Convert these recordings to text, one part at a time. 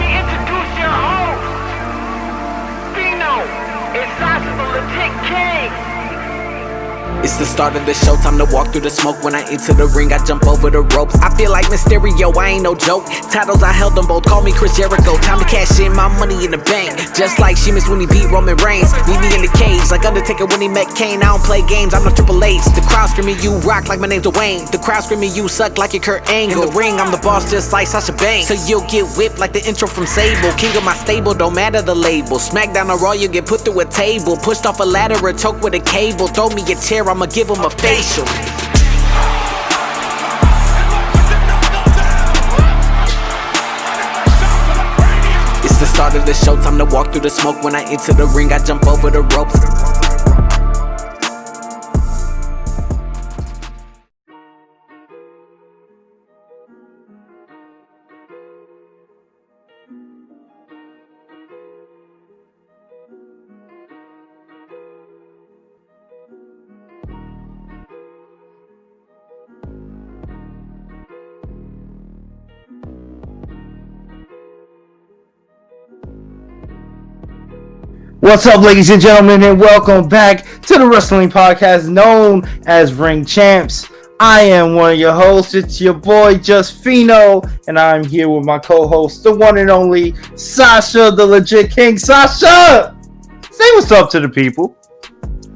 me introduce your host, Fino and Sasha, the legit king. It's the start of the show, time to walk through the smoke. When I enter the ring, I jump over the ropes. I feel like Mysterio, I ain't no joke. Titles, I held them both, call me Chris Jericho. Time to cash in my money in the bank. Just like Sheamus when he beat Roman Reigns. Meet me in the cage, like Undertaker when he met Kane. I don't play games, I'm no Triple H. The crowd screaming, you rock like my name's Dwayne. The crowd screaming, you suck like your Kurt Angle. In the ring, I'm the boss just like Sasha Banks. So you'll get whipped like the intro from Sable. King of my stable, don't matter the label. Smackdown or Raw, you get put through a table. Pushed off a ladder or choked with a cable. Throw me a chair, I'ma give him a facial. It's the start of the show, time to walk through the smoke. When I enter the ring, I jump over the ropes. What's up, ladies and gentlemen, and welcome back to the wrestling podcast known as Ring Champs. I am one of your hosts. It's your boy, Just Fino, and I'm here with my co-host, the one and only Sasha, the legit king. Sasha, say what's up to the people.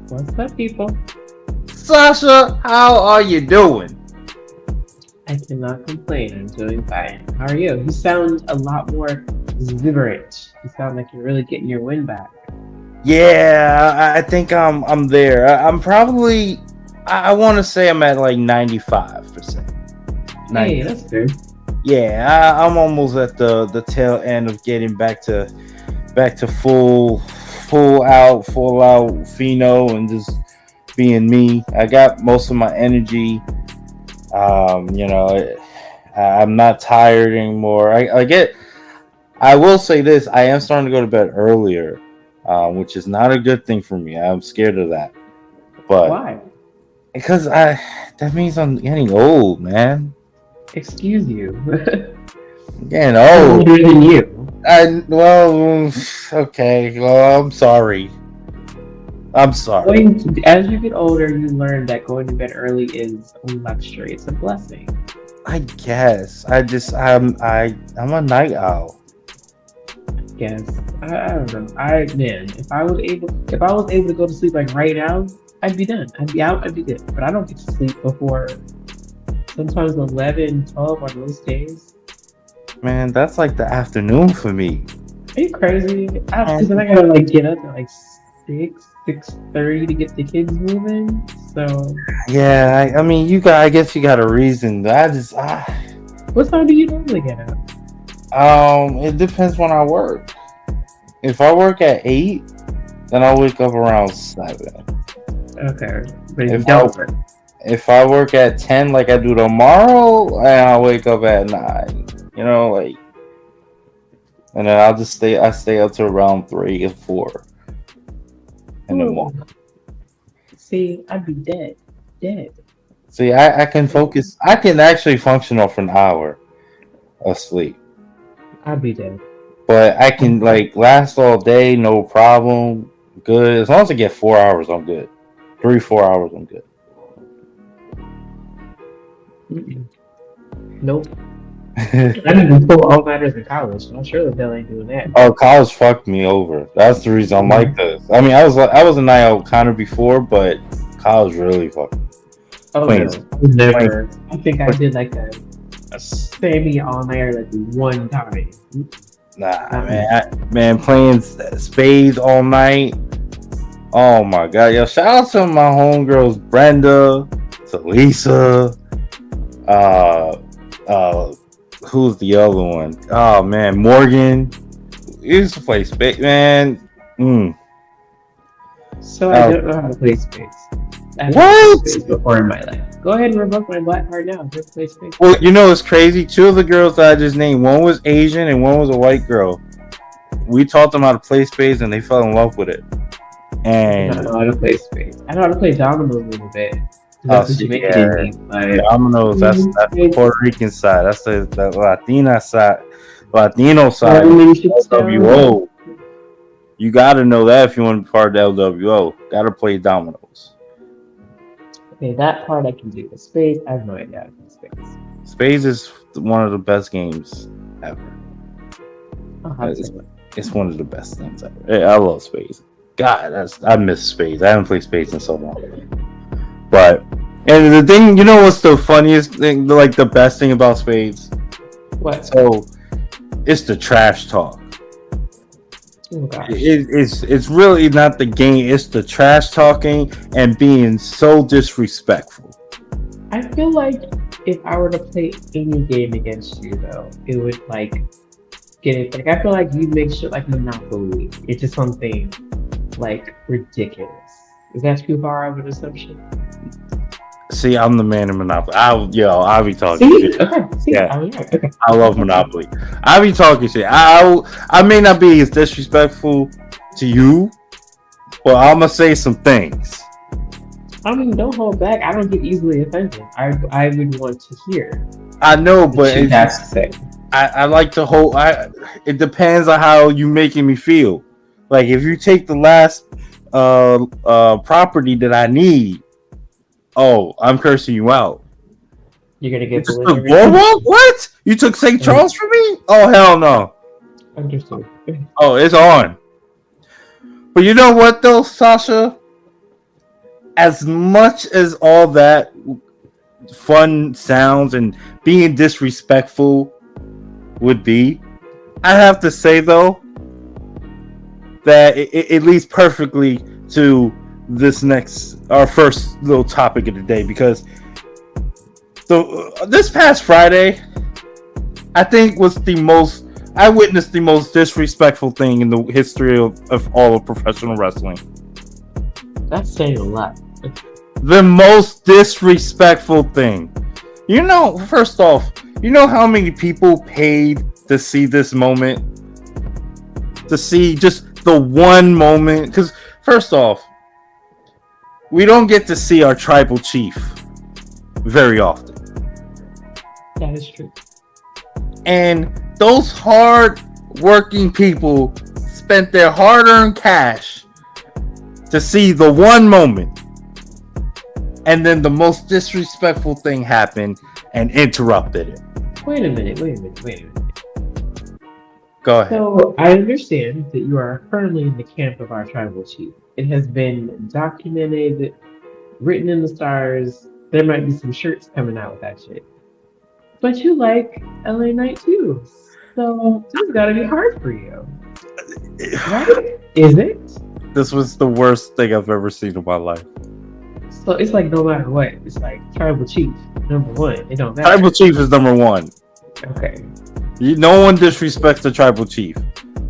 What's up, people? Sasha, how are you doing? I cannot complain. I'm doing fine. How are you? You sound a lot more exuberant. You sound like you're really getting your win back. Yeah, I think I'm there. I'm probably, I want to say I'm at like 95%. Hey, that's good. Yeah, I'm almost at the tail end of getting back to full out Fino and just being me. I got most of my energy. I'm not tired anymore. I will say this, I am starting to go to bed earlier, which is not a good thing for me. I'm scared of that. But why? Because that means I'm getting old, man. Excuse you. I'm getting old. Older than you. Okay. Well, I'm sorry. As you get older, you learn that going to bed early is a luxury. It's a blessing. I guess. I'm a night owl. Yes. I don't know. If I was able to go to sleep like right now, I'd be done. I'd be out, I'd be good. But I don't get to sleep before sometimes 11, 12 on those days. Man, that's like the afternoon for me. Are you crazy? Because I gotta like get up at like 6:30 to get the kids moving. So yeah, I mean, I guess you got a reason. What time do you normally get up? It depends when I work. If I work at 8, then I'll wake up around 7. Okay, but if I work at 10, like I do tomorrow, I'll wake up at 9. And then I stay up to around 3 or 4 in the morning. See, I'd be dead. See, I can focus. I can actually function off an hour of sleep. I'd be dead. But I can last all day, no problem. Good. As long as I get 4 hours, I'm good. 3-4 hours, I'm good. Mm-mm. Nope. I didn't pull all-nighters in college. I'm sure the hell ain't doing that. Oh, college fucked me over. That's the reason I'm like this. I mean, I was a night owl kind of before, but college really fucked me. Oh, no. Never. I think I did like a semi all-nighter one time. Nah, man, playing spades all night. Oh my god, yo! Shout out to my homegirls, Brenda, to Lisa. Who's the other one? Oh man, Morgan. We used to play spades, man. So I don't know how to play spades. What? Before in my life. Go ahead and revoke my black card now. Just play spades. Well, it's crazy. 2 of the girls that I just named, one was Asian and one was a white girl. We taught them how to play spades and they fell in love with it. And I don't know how to play spades. I know how to play dominoes a little bit. Dominoes, that's the Puerto Rican side. That's the Latina side. Latino side, LWO. You got to know that if you want to be part of the LWO. Got to play dominoes. Okay, that part I can do. The Spades, I have no idea how to do Spades. Spades is one of the best games ever. It's It's one of the best things ever. I love Spades. God, I miss Spades. I haven't played Spades in so long. But, and the thing, you know what's the funniest thing, like the best thing about Spades? What? So, it's the trash talk. Oh gosh. It's really not the game. It's the trash talking and being so disrespectful. I feel like if I were to play any game against you, though, it would like get it. Like I feel like you make shit like Monopoly into something like ridiculous. Is that too far of an assumption? See, I'm the man in Monopoly. I'll be talking See? shit. Okay. See? Yeah. Okay. I love Monopoly. I'll be talking shit. I may not be as disrespectful to you, but I'm gonna say some things. I mean, don't hold back. I don't get easily offended. I would want to hear. I know, but What you have to say. I like to hold. It depends on how you making me feel. Like if you take the last property that I need, oh, I'm cursing you out. You're gonna get What? You took St. Charles from me? Oh hell no. Understood. Oh, it's on. But you know what though, Sasha? As much as all that fun sounds and being disrespectful would be, I have to say though that it leads perfectly to our first little topic of the day, because this past Friday, I think I witnessed the most disrespectful thing in the history of all of professional wrestling. That's saying a lot. The most disrespectful thing. You know, first off, you know how many people paid to see this moment? To see just the one moment? Because, first off, we don't get to see our tribal chief very often. That is true. And those hard-working people spent their hard-earned cash to see the one moment. And then the most disrespectful thing happened and interrupted it. Wait a minute. Go ahead. So I understand that you are firmly in the camp of our tribal chief. It has been documented, written in the stars. There might be some shirts coming out with that shit. But you like LA Knight too. So this has got to be hard for you. Right? Is it? This was the worst thing I've ever seen in my life. So it's like no matter what, it's like tribal chief, number one. It don't matter. Tribal chief is number one. Okay. No one disrespects the tribal chief.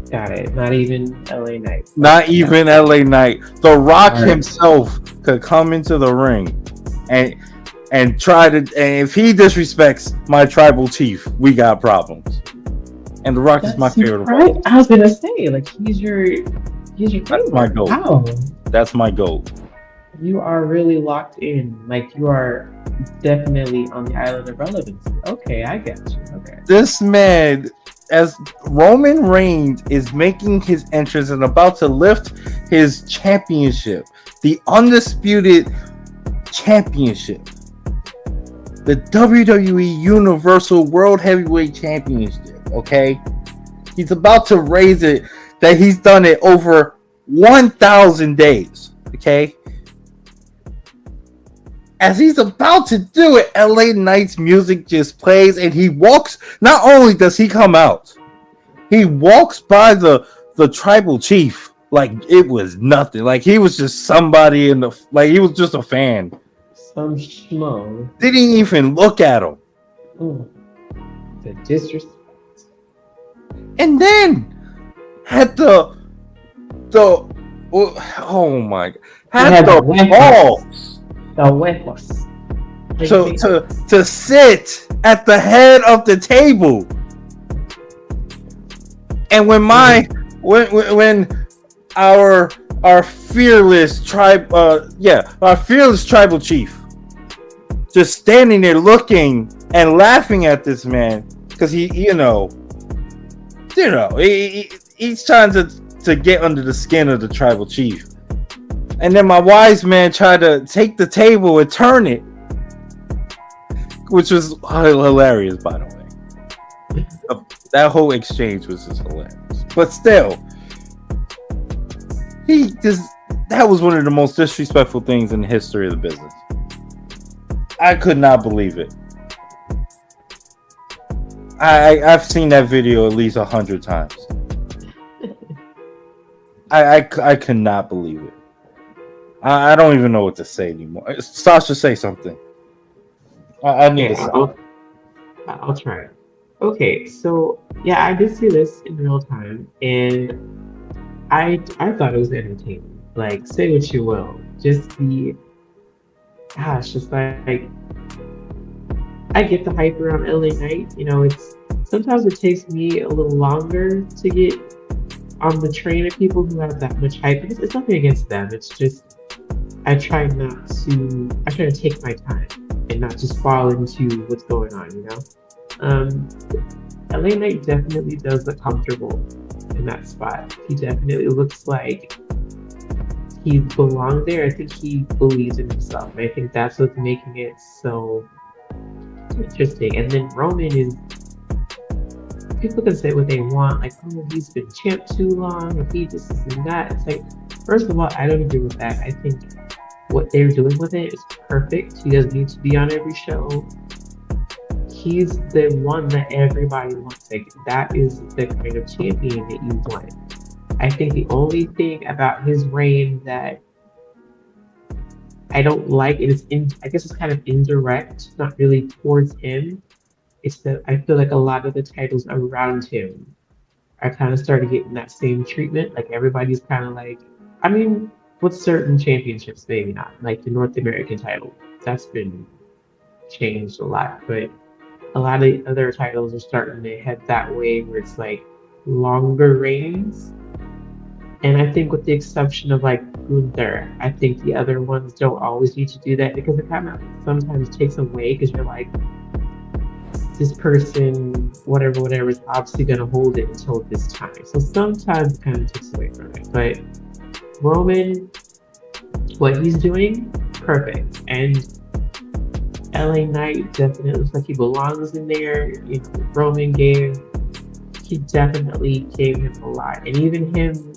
Got it. Not even LA Knight. Not even LA Knight. The Rock himself could come into the ring and try to, and if he disrespects my tribal chief, we got problems. And The Rock is my favorite. Right? I was gonna say, like he's your That's my goal. Wow. That's my goal. You are really locked in. Like you are definitely on the island of relevancy. Okay, I get you. Okay. This man, as Roman Reigns is making his entrance and about to lift his championship, the undisputed championship, the WWE Universal World Heavyweight Championship, okay? He's about to raise it, that he's done it over 1,000 days, okay? As he's about to do it, LA Knight's music just plays and he walks. Not only does he come out, he walks by the tribal chief like it was nothing. Like he was just somebody he was just a fan. Some schmo. Didn't even look at him. The disrespect. And then had the oh my god, had the balls. The huevos. To sit at the head of the table. And when when our fearless tribal chief just standing there looking and laughing at this man, because he, You know, he's trying to get under the skin of the tribal chief. And then my wise man tried to take the table and turn it, which was hilarious, by the way. That whole exchange was just hilarious. But still, that was one of the most disrespectful things in the history of the business. I could not believe it. I've seen that video at least 100 times. I could not believe it. I don't even know what to say anymore. Sasha, say something. I need to say. I'll try. Okay, so yeah, I did see this in real time, and I thought it was entertaining. Like, say what you will, just just like I get the hype around LA Knight. You know, it's sometimes it takes me a little longer to get on the train of people who have that much hype. It's nothing against them. It's just I try to take my time and not just fall into what's going on, you know? LA Knight definitely does look comfortable in that spot. He definitely looks like he belongs there. I think he believes in himself. And I think that's what's making it so interesting. And then Roman is, people can say what they want, like, oh, he's been champ too long, and he this and that. It's like, first of all, I don't agree with that. I think what they're doing with it is perfect. He doesn't need to be on every show. He's the one that everybody wants. Like, that is the kind of champion that you want. I think the only thing about his reign that I don't like, and I guess it's kind of indirect, not really towards him, it's that I feel like a lot of the titles around him are kind of starting getting that same treatment. Like, everybody's kind of like, I mean, with certain championships, maybe not. Like the North American title, that's been changed a lot. But a lot of the other titles are starting to head that way where it's like longer reigns. And I think with the exception of like Gunther, I think the other ones don't always need to do that because it kind of sometimes takes away because you're like, this person, whatever, is obviously going to hold it until this time. So sometimes it kind of takes away from it. But Roman, what he's doing, perfect. And LA Knight definitely looks like he belongs in there. You know, he definitely gave him a lot. And even him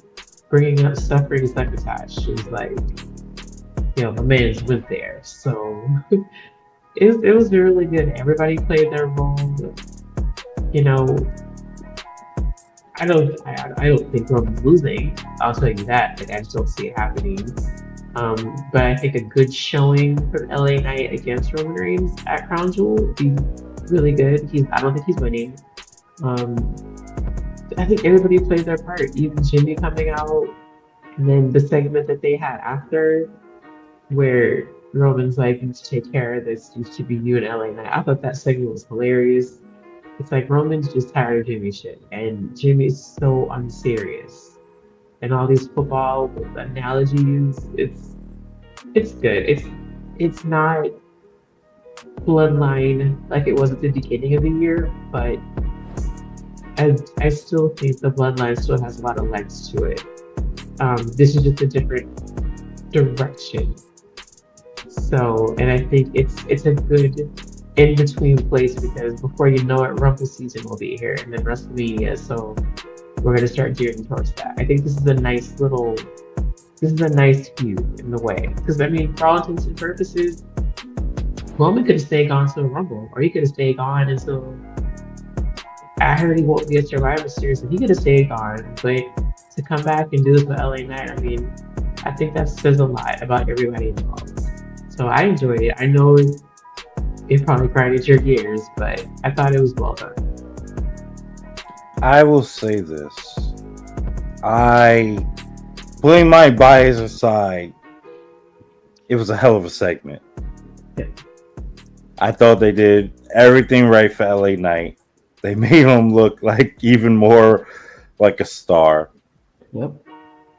bringing up suffering sabotage is like, you know, the man's went there. So it was really good. Everybody played their role. You know, I don't think Roman's losing. I'll tell you that. Like, I just don't see it happening. But I think a good showing from LA Knight against Roman Reigns at Crown Jewel would be really good. I don't think he's winning. I think everybody played their part. Even Jimmy coming out, and then the segment that they had after, where Roman's like, "You need to take care of this. Used to be you and LA Knight." I thought that segment was hilarious. It's like Roman's just tired of Jimmy shit, and Jimmy's so unserious, and all these football analogies. It's good. It's not bloodline like it was at the beginning of the year, but I still think the bloodline still has a lot of legs to it. This is just a different direction. So, and I think it's a good in-between place because before you know it, Rumble season will be here and then WrestleMania. So we're gonna start gearing towards that. I think this is a nice feud in the way. Because I mean, for all intents and purposes, Roman could have stayed on to the Rumble, or he could have stayed on until I heard he won't be a Survivor Series, and he could have stayed on. But to come back and do this with LA Knight, I mean, I think that says a lot about everybody involved. So I enjoyed it. I know it probably grinded your gears, but I thought it was well done. I will say this. Putting my bias aside, it was a hell of a segment. Yeah. I thought they did everything right for LA Knight. They made him look like even more like a star. Yep.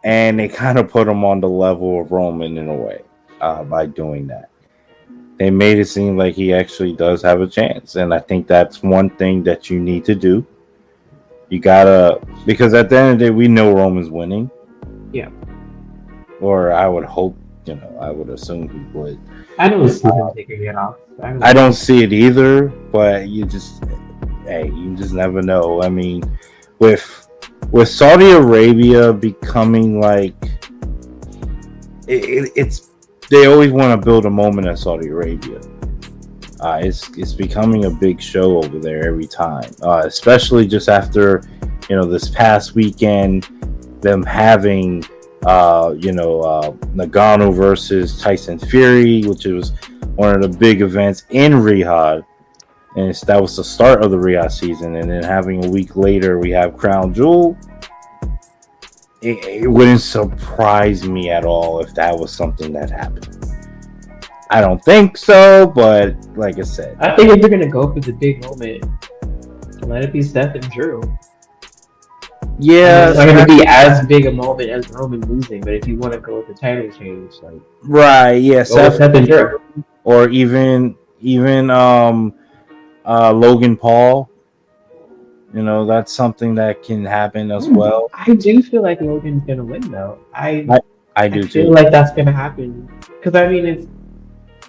And they kind of put him on the level of Roman in a way by doing that. They made it seem like he actually does have a chance. And I think that's one thing that you need to do. You gotta, because at the end of the day, we know Roman's winning. Yeah. Or I would hope, I would assume he would. I don't see him taking it off. I don't see it either, but you just never know. I mean, with Saudi Arabia becoming like it's they always want to build a moment at Saudi Arabia. It's becoming a big show over there every time, especially just after this past weekend, them having Nagano versus Tyson Fury, which was one of the big events in Riyadh, and that was the start of the Riyadh season. And then having a week later, we have Crown Jewel. It wouldn't surprise me at all if that was something that happened. I don't think so, but like I said, I think if you're gonna go for the big moment, let it be Seth and Drew. Yeah, it's not gonna be as big a moment as Roman losing, but if you want to go with the title change, like right, yeah, Seth and Drew, or even Logan Paul. That's something that can happen as well. I do feel like Logan's gonna win, though. I do feel too. like that's gonna happen because I mean,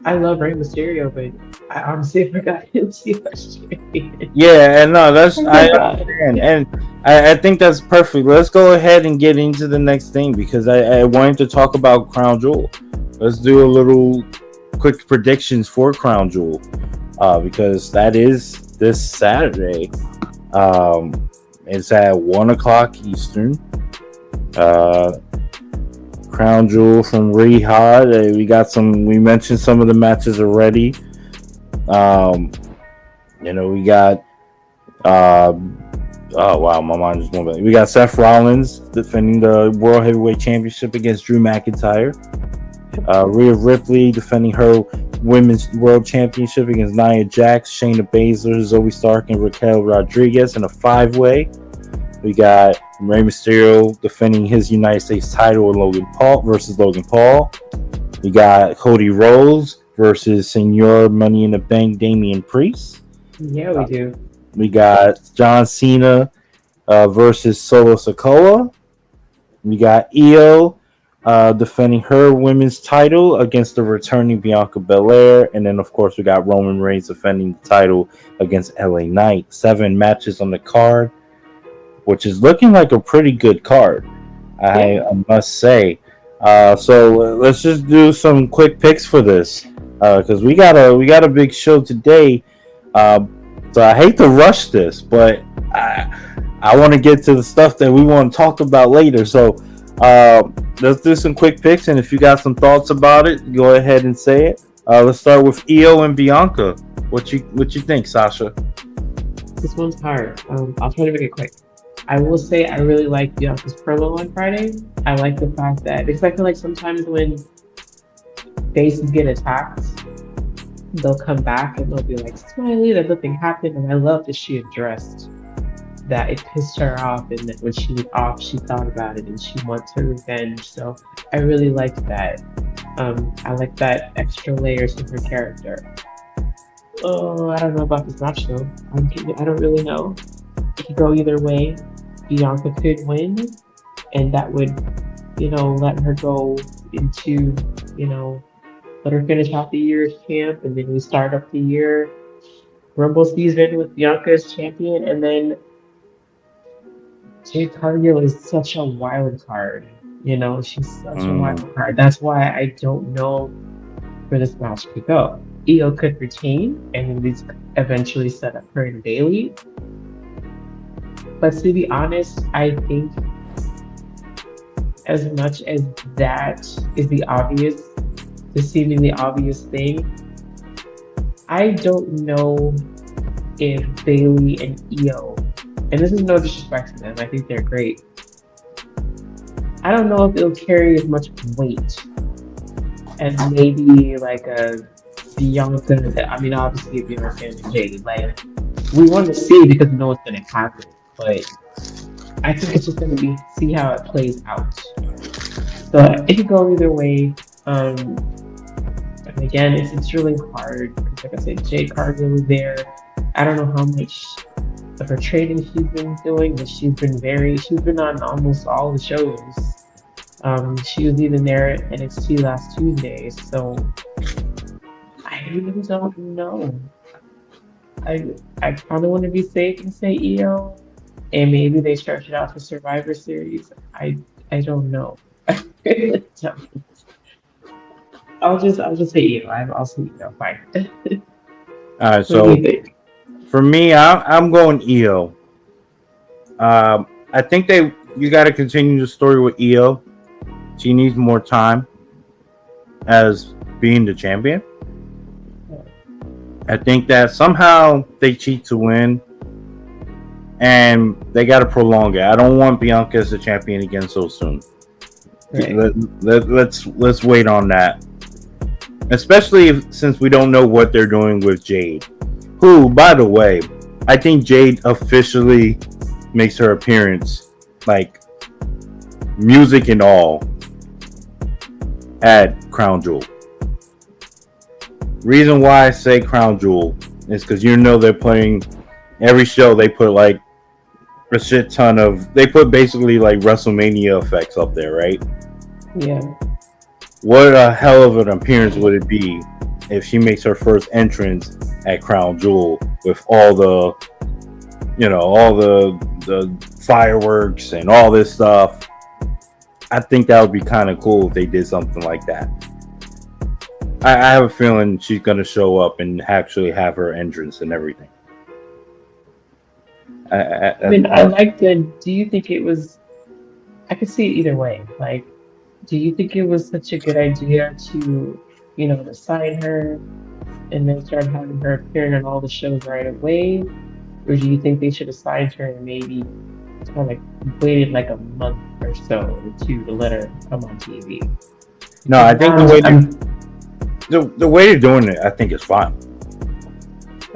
I love Rey Mysterio, but I honestly forgot him too much. Yeah, and no, that's I understand, and I think that's perfect. Let's go ahead and get into the next thing because I wanted to talk about Crown Jewel. Let's do a little quick predictions for Crown Jewel because that is this Saturday. It's at 1:00 Eastern. Crown Jewel from Riyadh. We mentioned some of the matches already. We got oh wow, my mind just went back. We got Seth Rollins defending the World Heavyweight Championship against Drew McIntyre. Rhea Ripley defending her Women's World Championship against Nia Jax, Shayna Baszler, Zoe Stark, and Raquel Rodriguez in a 5-way. We got Rey Mysterio defending his United States title with Logan Paul. We got Cody Rhodes versus Senor Money in the Bank Damian Priest. Yeah, we do. We got John Cena versus Solo Sikoa. We got Io defending her women's title against the returning Bianca Belair. And then, of course, we got Roman Reigns defending the title against LA Knight. 7 matches on the card, which is looking like a pretty good card, I must say. So let's just do some quick picks for this because we got a big show today. So I hate to rush this, but I want to get to the stuff that we want to talk about later. So let's do some quick picks, and if you got some thoughts about it, go ahead and say it. Let's start with Io and Bianca. What you think, Sasha? This one's hard. I'll try to make it quick. I will say I really like Bianca's promo on Friday. I like the fact that, because I feel like sometimes when faces get attacked, they'll come back and they'll be like, smiley, that nothing happened. And I love that she addressed that it pissed her off, and that when she was off, she thought about it and she wants her revenge. So I really liked that. I like that extra layers to her character. Oh, I don't know about this match though. I don't really know. It could go either way. Bianca could win, and that would, let her go into, let her finish out the year as champ, and then we start up the year Rumble season with Bianca as champion, and then Jade Cargill is such a wild card. She's such a wild card. That's why I don't know where this match could go. Io could retain, and then these eventually set up her and Bayley. But to be honest, I think as much as that is the seemingly obvious thing, I don't know if Bayley and Io, and this is no disrespect to them, I think they're great. I don't know if it'll carry as much weight as maybe like a Bianca. I mean, obviously Bianca and Jade, like we want to see because we know what's going to happen. But I think it's just going to be see how it plays out. So it could go either way. And again, it's really hard. Like I said, Jade Cargill was there. I don't know how much her training she's been doing, but she's been on almost all the shows. She was even there at NXT last Tuesday, so I really don't know. I kind of want to be safe and say EO, and maybe they stretch it out for Survivor Series. I don't know. I'll just say EO. I'll say EO. Fine. All right, What do so you think? for me, I'm going EO. I think you got to continue the story with EO. She needs more time as being the champion. I think that somehow they cheat to win, and they got to prolong it. I don't want Bianca as the champion again so soon. Right. Let's wait on that, especially since we don't know what they're doing with Jade. Who, by the way, I think Jade officially makes her appearance, like music and all, at Crown Jewel. Reason why I say Crown Jewel is because they're playing every show. They put like a shit ton of. They put basically like WrestleMania effects up there, right? Yeah. What a hell of an appearance would it be if she makes her first entrance at Crown Jewel with all the, all the fireworks and all this stuff. I think that would be kind of cool if they did something like that. I have a feeling she's going to show up and actually have her entrance and everything. I like the. Do you think it was? I could see it either way. Like, do you think it was such a good idea to, to sign her and then start having her appearing on all the shows right away, or do you think they should have signed her and maybe kind of like waited like a month or so or two to let her come on TV? No, I think the way they're doing it, I think is fine.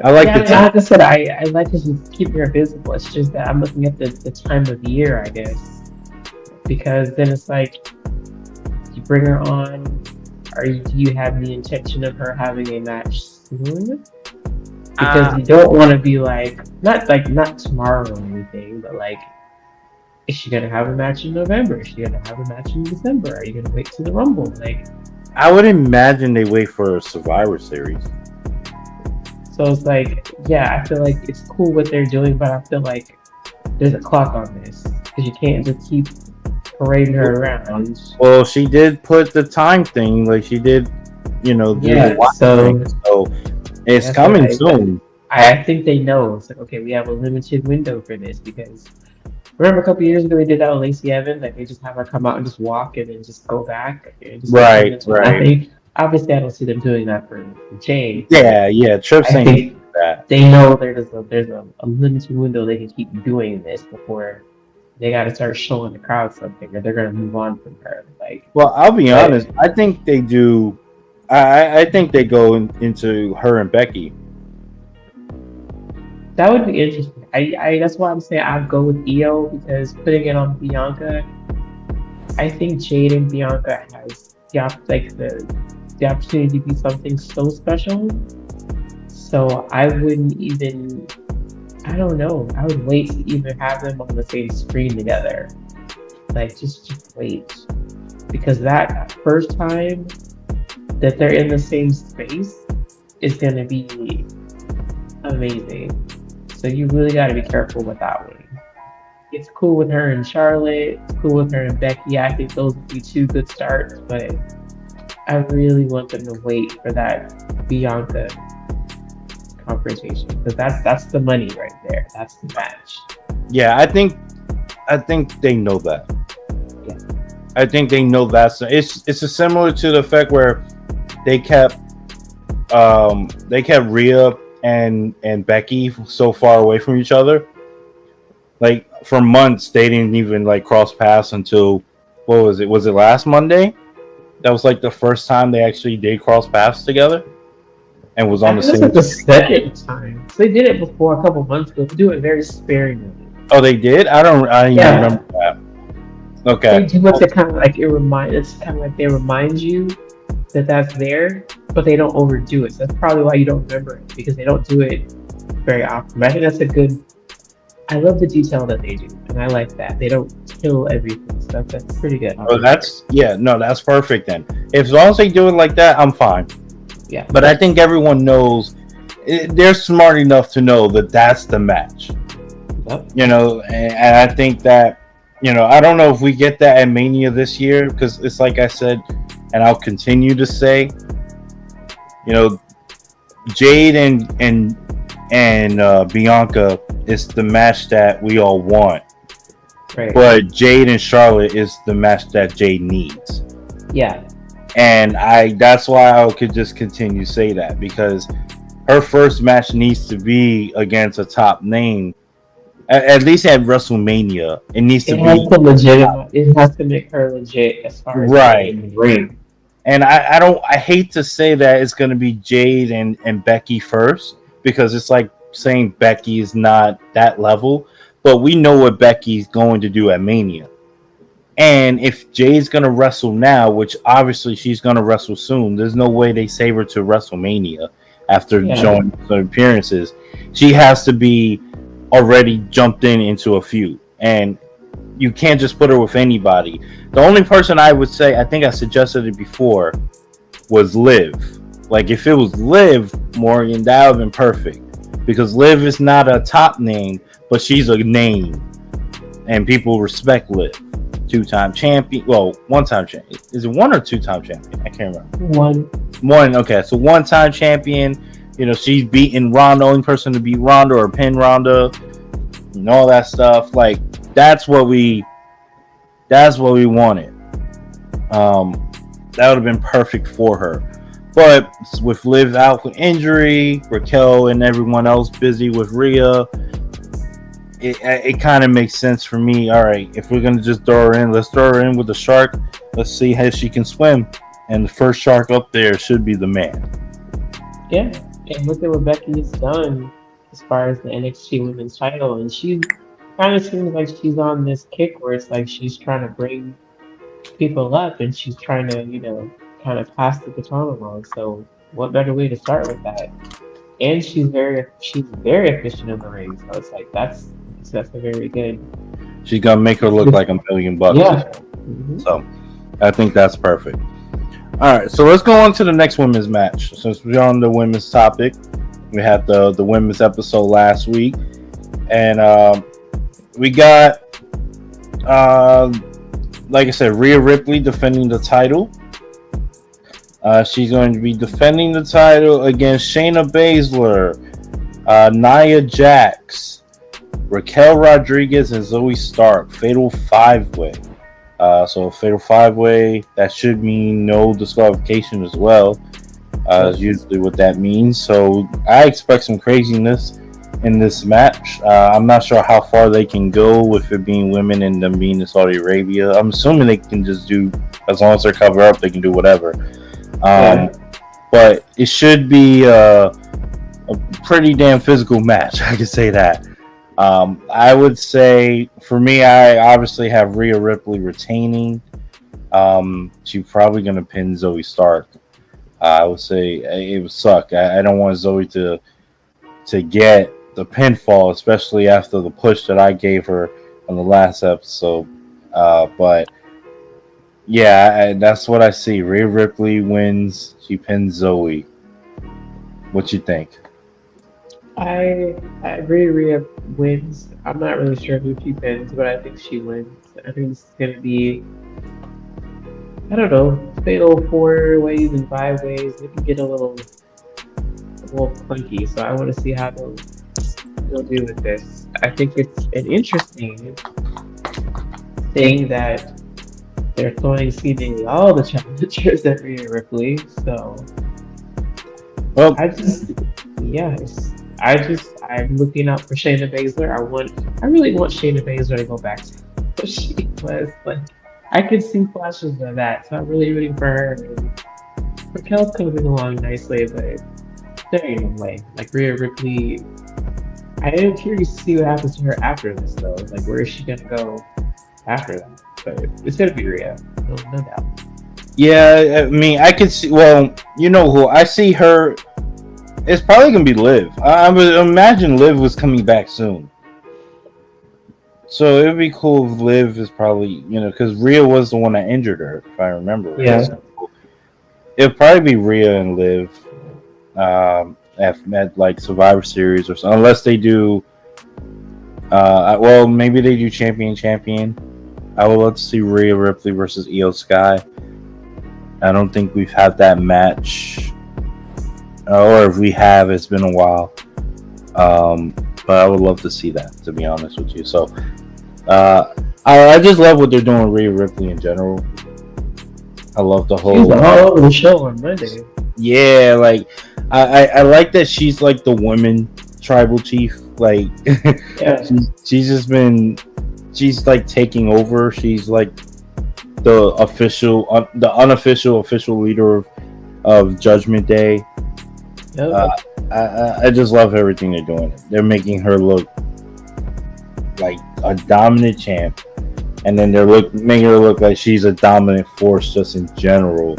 I like like I said, I like to keep her visible. It's just that I'm looking at the time of year, I guess, because then it's like you bring her on. Do you have the intention of her having a match soon? Because you don't want to be like not tomorrow or anything, but like, is she gonna have a match in November? Is she gonna have a match in December? Are you gonna wait to the Rumble? Like, I would imagine they wait for a Survivor Series. So it's like, yeah, I feel like it's cool what they're doing, but I feel like there's a clock on this because you can't just keep parading her around. Well, she did put the time thing, like she did, do the watch thing, so it's coming soon. I think they know. It's like, okay, we have a limited window for this because remember a couple years ago they did that with Lacey Evans, like they just have her come out and just walk and then just go back. And just Right. Obviously, I don't see them doing that for Jade. Yeah. Tripp saying that they know there's a limited window they can keep doing this before they got to start showing the crowd something, or they're gonna move on from her. Like, well, I'll be honest. I think they do. I think they go into her and Becky. That would be interesting. I that's why I'm saying I'd go with EO because putting it on Bianca, I think Jade and Bianca has the opportunity to be something so special. So I wouldn't even. I don't know. I would wait to even have them on the same screen together. Like just wait, because that first time that they're in the same space is gonna be amazing. So you really got to be careful with that one. It's cool with her and Charlotte. It's cool with her and Becky. I think those would be two good starts, but I really want them to wait for that Bianca confrontation because that's the money right there. That's the match. Yeah, I think they know that. Yeah. I think they know that. It's similar to the fact where they kept Rhea and Becky so far away from each other. Like for months they didn't even like cross paths until what was it? Was it last Monday? That was like the first time they actually did cross paths together and was on the same. Like the second time. So they did it before a couple months ago. They do it very sparingly. Oh, they did? I didn't even remember that. Okay. They do it to kind of like it's kind of like they remind you that that's there, but they don't overdo it. So that's probably why you don't remember it because they don't do it very often. But I think that's a good I love the detail that they do, and I like that they don't kill everything. So that's pretty good. Oh, that's perfect then. If as long as they do it like that, I'm fine. Yeah. But I think everyone knows they're smart enough to know that that's the match. Yep. You know, and I think that, you know, I don't know if we get that at Mania this year, because it's like I said, and I'll continue to say, you know, Jade and Bianca is the match that we all want. Right. But Jade and Charlotte is the match that Jade needs. Yeah. And that's why I could just continue to say that, because her first match needs to be against a top name. At least at WrestleMania, it needs to be. It has to make her legit as far as right in the ring. And I hate to say that it's going to be Jade and Becky first, because it's like saying Becky is not that level, but we know what Becky's going to do at Mania. And if Jade's going to wrestle now, which obviously she's going to wrestle soon, there's no way they save her to WrestleMania after showing some appearances. She has to be already jumped into a feud, and you can't just put her with anybody. The only person I would say, I think I suggested it before, was Liv. Like, if it was Liv Morgan, that would have been perfect, because Liv is not a top name, but she's a name, and people respect Liv. Two-time champion. Well, one-time champion. Is it one or two-time champion? I can't remember. One. Okay, so one-time champion. You know, she's beaten Ronda, only person to beat Ronda or pin Ronda, and all that stuff. Like, that's what we wanted. That would have been perfect for her. But with Liv out with injury, Raquel and everyone else busy with Rhea, it kind of makes sense for me. All right, if we're gonna just throw her in, let's throw her in with the shark. Let's see how she can swim, and the first shark up there should be the man. Yeah, and look at what Becky's done as far as the NXT Women's title, and she kind of seems like she's on this kick where it's like she's trying to bring people up, and she's trying to, you know, kind of pass the baton along. So what better way to start with that? And she's very efficient in the ring. So it's like that's a very good. She's gonna make her look like $1 million. Yeah. So I think that's perfect. All right, so let's go on to the next women's match. Since we're on the women's topic, we had the women's episode last week, and we got like I said, Rhea Ripley defending the title. She's going to be defending the title against Shayna Baszler, Nia Jax, Raquel Rodriguez, and Zoe Stark. Fatal 5-way. So Fatal 5-way, that should mean no disqualification as well. Is usually what that means. So I expect some craziness in this match. I'm not sure how far they can go with it being women and them being in Saudi Arabia. I'm assuming they can just do, as long as they're covered up, they can do whatever. But it should be a pretty damn physical match. I can say that. I would say, for me, I obviously have Rhea Ripley retaining. She's probably going to pin Zoe Stark. I would say it would suck. I don't want Zoe to get the pinfall, especially after the push that I gave her on the last episode. But yeah, that's what I see. Rhea Ripley wins. She pins Zoe. What you think? I agree. Rhea wins. I'm not really sure who she pins, but I think she wins. I think this is going to be, I don't know, fatal 4 ways and 5 ways. It can get a little clunky, so I want to see how they'll do with this. I think it's an interesting thing that they're throwing seemingly all the challengers at Rhea Ripley. So, well, I'm looking out for Shayna Baszler. I really want Shayna Baszler to go back to what she was. Like, I could see flashes of that, so I'm really rooting for her. And Raquel's coming along nicely, but there ain't no way. Like, Rhea Ripley, I am curious to see what happens to her after this, though. Like, where is she gonna go after that? But it's gonna be Rhea, no doubt. Yeah, I mean, I could see. Well, you know who I see her. It's probably gonna be Liv. I would imagine Liv was coming back soon. So it would be cool if Liv is probably, because Rhea was the one that injured her, if I remember right. Yeah. So it'd probably be Rhea and Liv at like Survivor Series or something, unless they do. Well, maybe they do champion. I would love to see Rhea Ripley versus Io Sky. I don't think we've had that match, or if we have, it's been a while. But I would love to see that, to be honest with you. So, I just love what they're doing with Rhea Ripley in general. I love the whole. She was all over the show on Monday. Yeah, like I like that she's like the women tribal chief. Like, Yeah. she's just been, she's like taking over. She's like the unofficial official leader of Judgment Day. Yep. I just love everything they're doing. They're making her look like a dominant champ, and then they're making her look like she's a dominant force just in general.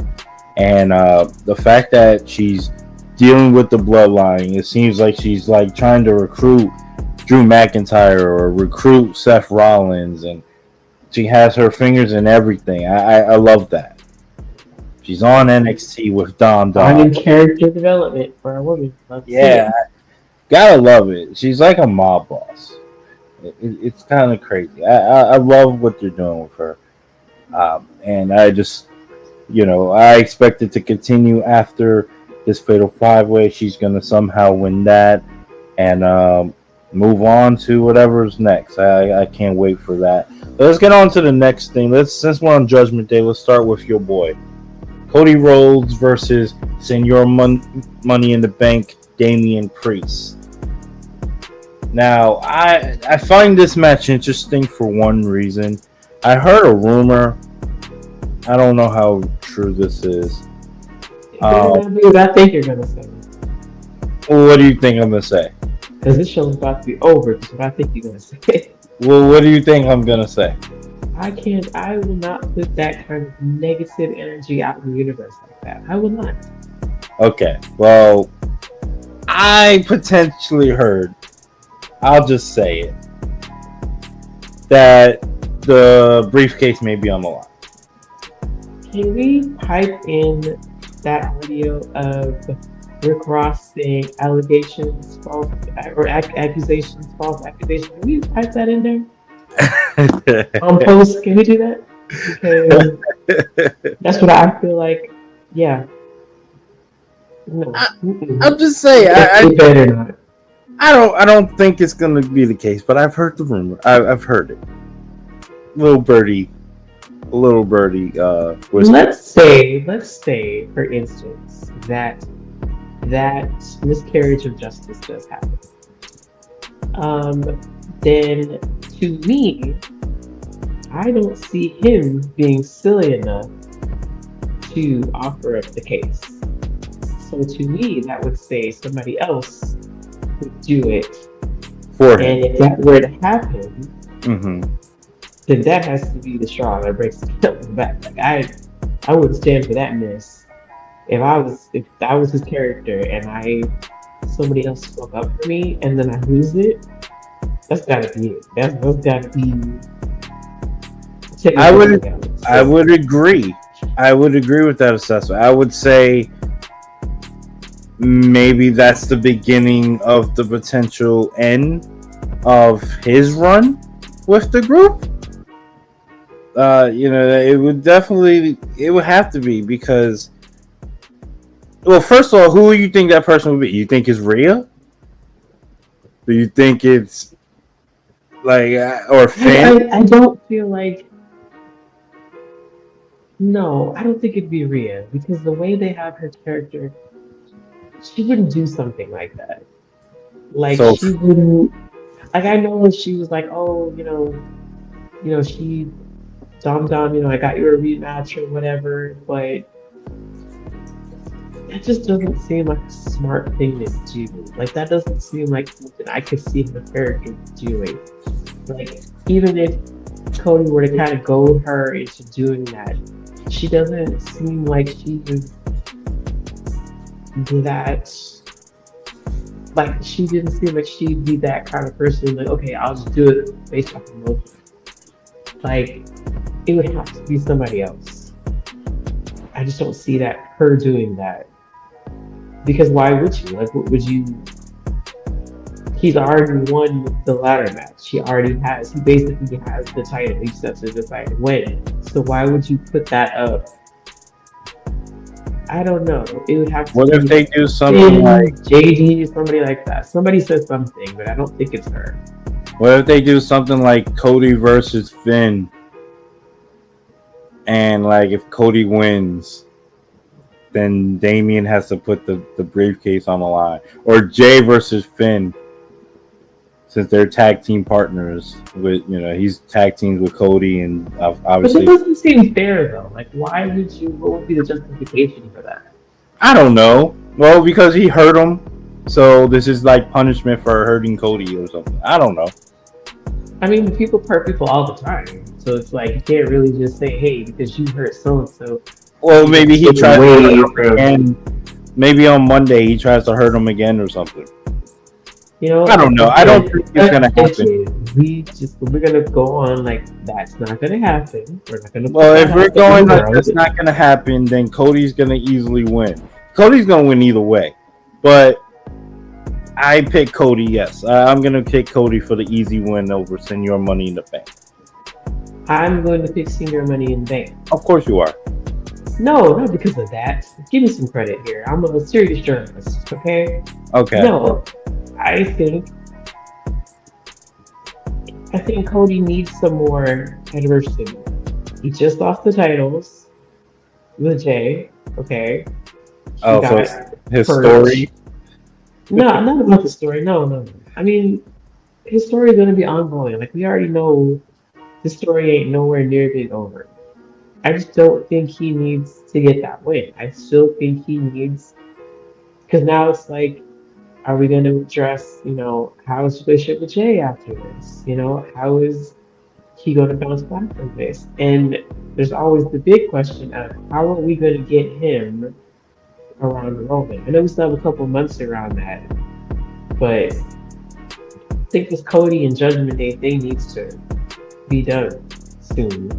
And the fact that she's dealing with the bloodline, it seems like she's like trying to recruit Drew McIntyre or recruit Seth Rollins, and she has her fingers in everything. I love that. She's on NXT with Dom. Finding character development for a woman. Yeah, gotta love it. She's like a mob boss. It's kind of crazy. I love what they're doing with her, and I just, I expect it to continue after this Fatal 5-Way. She's gonna somehow win that and move on to whatever's next. I can't wait for that. But let's get on to the next thing. Since we're on Judgment Day, let's start with your boy Cody Rhodes versus Senor Money in the Bank Damian Priest. Now, I find this match interesting for one reason. I heard a rumor. I don't know how true this is. What I think you're gonna say. Well, what do you think I'm gonna say? Because this show is about to be over. That's what I think you're gonna say. Well, what do you think I'm gonna say? I will not put that kind of negative energy out in the universe like that. I will not. Okay, well, I potentially heard, I'll just say it, that the briefcase may be on the line. Can we pipe in that audio of Rick Ross saying accusations, false accusations? Can we pipe that in there? On post, can we do that? Because that's what I feel like. Yeah. No. I'm just saying. I better not. I don't think it's gonna be the case, but I've heard the rumor. I've heard it. Little birdie. Let's say, for instance, that miscarriage of justice does happen. Then to me, I don't see him being silly enough to offer up the case. So to me, that would say somebody else would do it for him. And if that were to happen, then that has to be the straw that breaks the camel's back. Like I would stand for that mess. If I was his character and somebody else spoke up for me and then I lose it, that's gotta be it. That's gotta be. I would agree. I would agree with that assessment. I would say maybe that's the beginning of the potential end of his run with the group. It would have to be because. Well, first of all, who do you think that person would be? You think it's Rhea? Do you think it's like or Finn? I don't feel like. No, I don't think it'd be Rhea because the way they have her character, she wouldn't do something like that. Like she wouldn't. Like I know she was like, oh, she, Dom, I got you a rematch or whatever, but that just doesn't seem like a smart thing to do. Like that doesn't seem like something I could see her character doing. Like even if Cody were to kind of goad her into doing that, she doesn't seem like she is that like she didn't seem like she'd be that kind of person. Like, okay, I'll just do it based off emotion. Like, it would have to be somebody else. I just don't see that her doing that. Because why would you? Like, what would you? He's already won the ladder match. He already has. He basically has the title. He just has to decide when. So why would you put that up? I don't know. It would have to What be if they do something Finn, like? JD, somebody like that. Somebody said something, but I don't think it's her. What if they do something like Cody versus Finn? And like, if Cody wins, then Damian has to put the briefcase on the line. Or Jay versus Finn, since they're tag team partners. With he's tag teams with Cody, and But obviously, it doesn't seem fair though. Like, why would you? What would be the justification for that? I don't know. Well, because he hurt him, so this is like punishment for hurting Cody or something. I don't know. I mean, people hurt people all the time, so it's like you can't really just say, "Hey, because you hurt so and so." Well, maybe he tries to hurt him from again. Maybe on Monday he tries to hurt him again or something. I don't know. I don't think it's gonna happen. We're gonna go on like that's not gonna happen. We're not gonna. Well, if we're going like that's not gonna happen, then Cody's gonna easily win. Cody's gonna win either way, but I pick Cody. Yes, I'm gonna pick Cody for the easy win over Senior Money in the Bank. I'm going to pick Senior Money in the Bank. Of course you are. No, not because of that. Give me some credit here. I'm a serious journalist. Okay. Okay. No, I think Cody needs some more adversity. He just lost the titles with Jay. Okay. So his purged. story. No, not about the story. No. I mean, his story is going to be ongoing. Like, we already know the story ain't nowhere near being over. I just don't think he needs to get that win. I still think he needs, because now it's like, are we going to address, how is his relationship with Jay after this? How is he going to bounce back from this? And there's always the big question of how are we going to get him around Roman? I know we still have a couple months around that, but I think this Cody and Judgment Day thing needs to be done soon.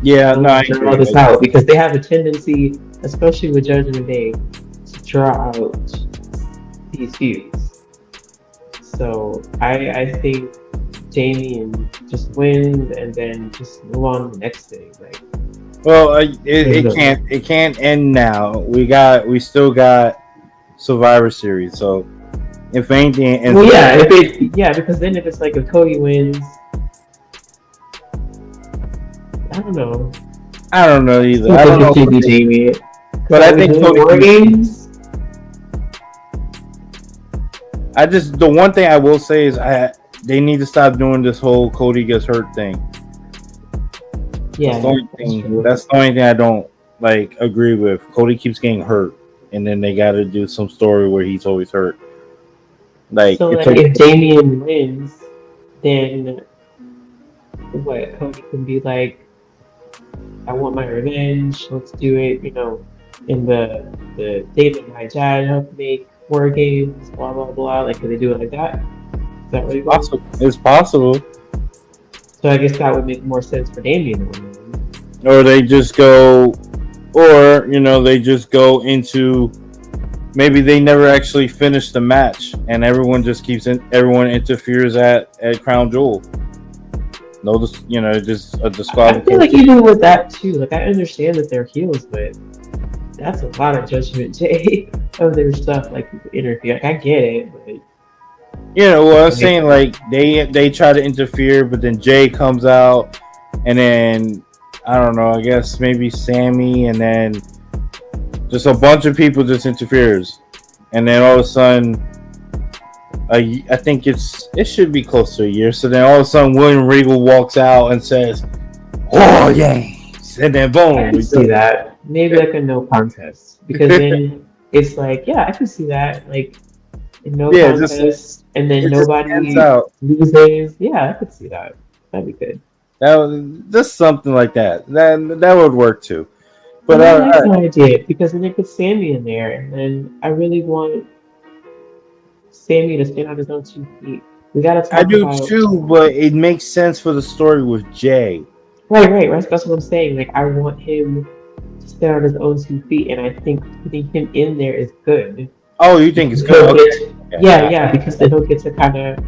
Yeah, no, I draw agree. this out because they have a tendency, especially with Judgment Day, to draw out these feuds. So I think Damian just wins and then just move on to the next thing. Like, well, it can't end now. We still got Survivor Series, so if anything, because then if it's like if Cody wins, I don't know. I don't know either. I don't know. Damian, but I think Cody games. The one thing I will say is they need to stop doing this whole Cody gets hurt thing. Yeah, that's the only thing I don't agree with. Cody keeps getting hurt, and then they got to do some story where he's always hurt. If Damian wins, then what? Cody can be like, I want my revenge. Let's do it. In the day that my dad helped make war games. Blah blah blah. Like, can they do it like that? Is that really possible? It's possible. So I guess that would make more sense for Damian to win. Or they just go, they just go into. Maybe they never actually finish the match, and everyone just everyone interferes at Crown Jewel. Just a disqualification. I feel like even with that too, like I understand that they're heels, but that's a lot of Judgment Day of their stuff. Like people interfere. Like I get it, but I'm saying they try to interfere, but then Jay comes out, and then I don't know. I guess maybe Sammy, and then just a bunch of people just interferes, and then all of a sudden. I think it should be close to a year. So then all of a sudden William Regal walks out and says, "Oh yeah," and then boom. I can see that. Maybe like a no contest because then it's like, yeah, I can see that. Like no contest, and then nobody loses. Yeah, I could see that. That'd be good. Just something like that. That would work too. But I like the idea because then they put Sammy in there, and then I really want Sammy to stand on his own 2 feet. We gotta I talk do about too, but it makes sense for the story with Jay. right. That's what I'm saying. Like I want him to stand on his own 2 feet, and I think putting him in there is good. Oh, you think it's Because good? he'll Okay. get, yeah, because then he'll get to kind of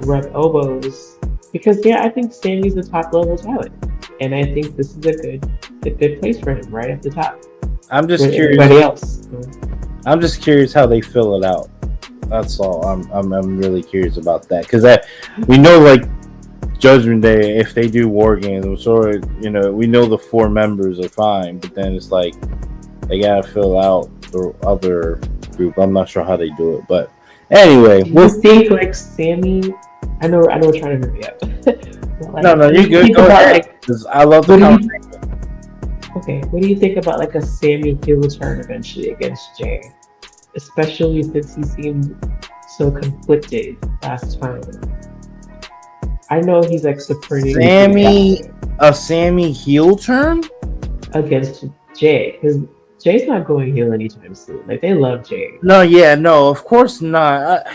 rub elbows. Because yeah, I think Sammy's a top level talent, and I think this is a good place for him right at the top I'm just with curious. everybody else. I'm just curious how they fill it out. That's all. I'm really curious about that because we know like Judgment Day, if they do War Games, I'm sure we know the 4 members are fine, but then it's like they gotta fill out the other group. I'm not sure how they do it, but anyway, Do you think like Sammy? I know we're trying to hurry up. But, like, no, you're good. Go ahead. Because I love the conversation. Okay, what do you think about like a Sammy heel turn eventually against Jay? Especially since he seemed so conflicted last time. I know he's like Sammy heel turn against Jay because Jay's not going heel anytime soon. Like they love Jay. No, of course not.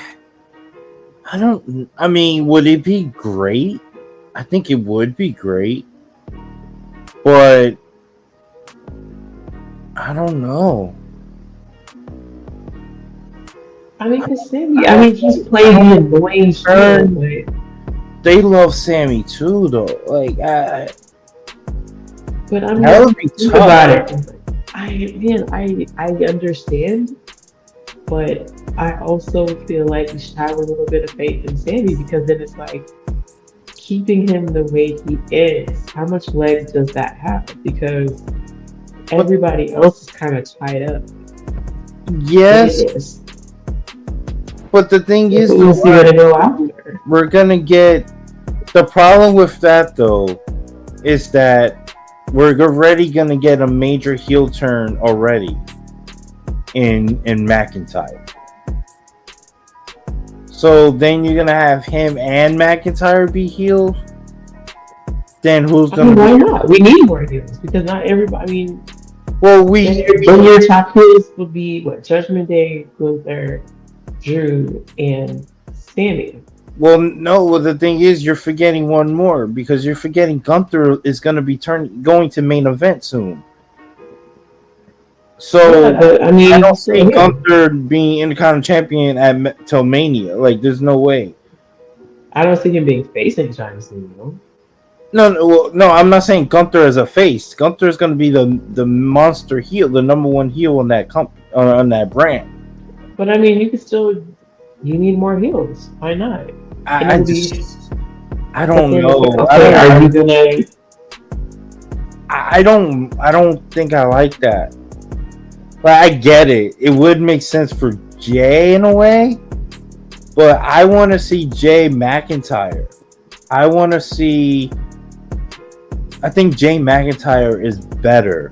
I don't. I mean, would it be great? I think it would be great, but I don't know. I mean, because Sammy, he's played the annoying turn. They love Sammy too, though. Like, but I mean, that would be think tough. about it. I understand, but I also feel like you should have a little bit of faith in Sammy because then it's like keeping him the way he is. How much legs does that have? Because everybody else is kind of tied up. Yes. But the thing is, we're gonna get the problem with that though is that we're already gonna get a major heel turn already in McIntyre. So then you're gonna have him and McIntyre be healed. Then who's gonna? Why not? We need more heels because not everybody. I mean, well, your top heels would be what? Judgment Day, Gunther, Drew, and Sammy. Well, no. Well, the thing is, you're forgetting one more because you're forgetting Gunther is going to be going to main event soon. So yeah, I don't see Gunther being Intercontinental Champion till Mania. Like, there's no way. I don't see him being face anytime soon. You know? No. I'm not saying Gunther as a face. Gunther is going to be the monster heel, the number one heel on that on that brand. But I mean, you need more heels. Why not? I don't know. Okay, are you gonna? I don't think I like that. But I get it. It would make sense for Jay in a way. But I want to see Jay McIntyre. I think Jay McIntyre is better.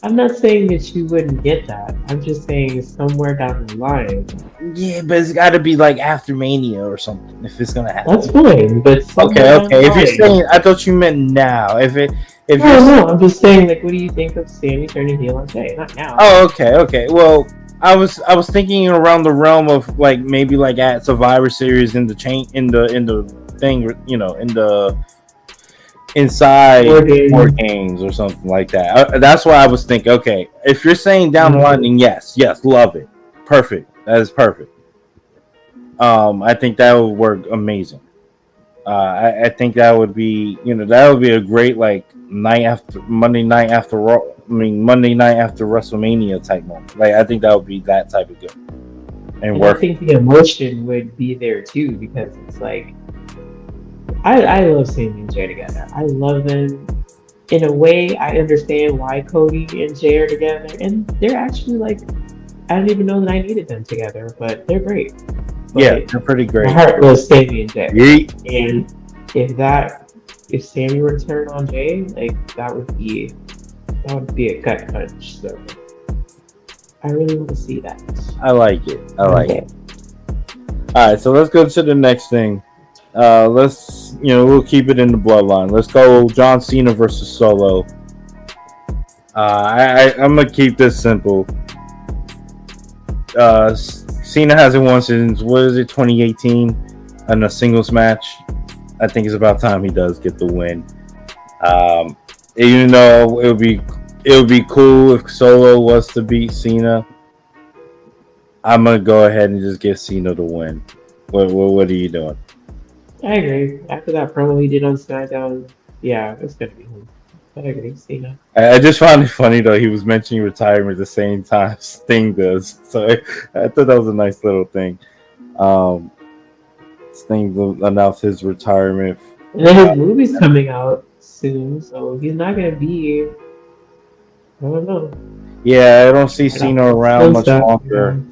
I'm not saying that you wouldn't get that. I'm just saying somewhere down the line. Yeah, but it's got to be like after Mania or something if it's gonna happen. That's fine, but okay. If you're saying, I thought you meant now. No, I'm just saying, like, what do you think of Sammy turning heel on Jay? Not now. Oh, okay. Well, I was thinking around the realm of like maybe like at Survivor Series in the thing, in the inside War Games or something like that. That's why I was thinking, okay, if you're saying down the line, then yes, love it. Perfect. That is perfect. I think that would work amazing. I think that would be, a great like Monday night after WrestleMania type moment. Like I think that would be that type of good. And I think the emotion would be there too because it's like I love Sammy and Jay together. I love them. In a way, I understand why Cody and Jay are together, and they're actually like I didn't even know that I needed them together, but they're great. But yeah, they're pretty great. My heart was Sammy and Jay. Yeah. And if Sammy were to turn on Jay, like that would be a gut punch. So I really want to see that. I like it. It. All right, so let's go to the next thing. We'll keep it in the bloodline. Let's go John Cena versus Solo. I'm gonna keep this simple. Cena hasn't won since, what is it, 2018 in a singles match. I think it's about time he does get the win. Even though it would be cool if Solo was to beat Cena, I'm gonna go ahead and just give Cena the win. What are you doing? I agree. After that promo he did on SmackDown, yeah, it's gonna be him. I agree, Cena. I just found it funny though. He was mentioning retirement at the same time Sting does, so I thought that was a nice little thing. Um, Sting will announce his retirement. And then his movie's coming out soon, so he's not gonna be. I don't know. Yeah, I don't see I Cena don't around still much stuff. longer.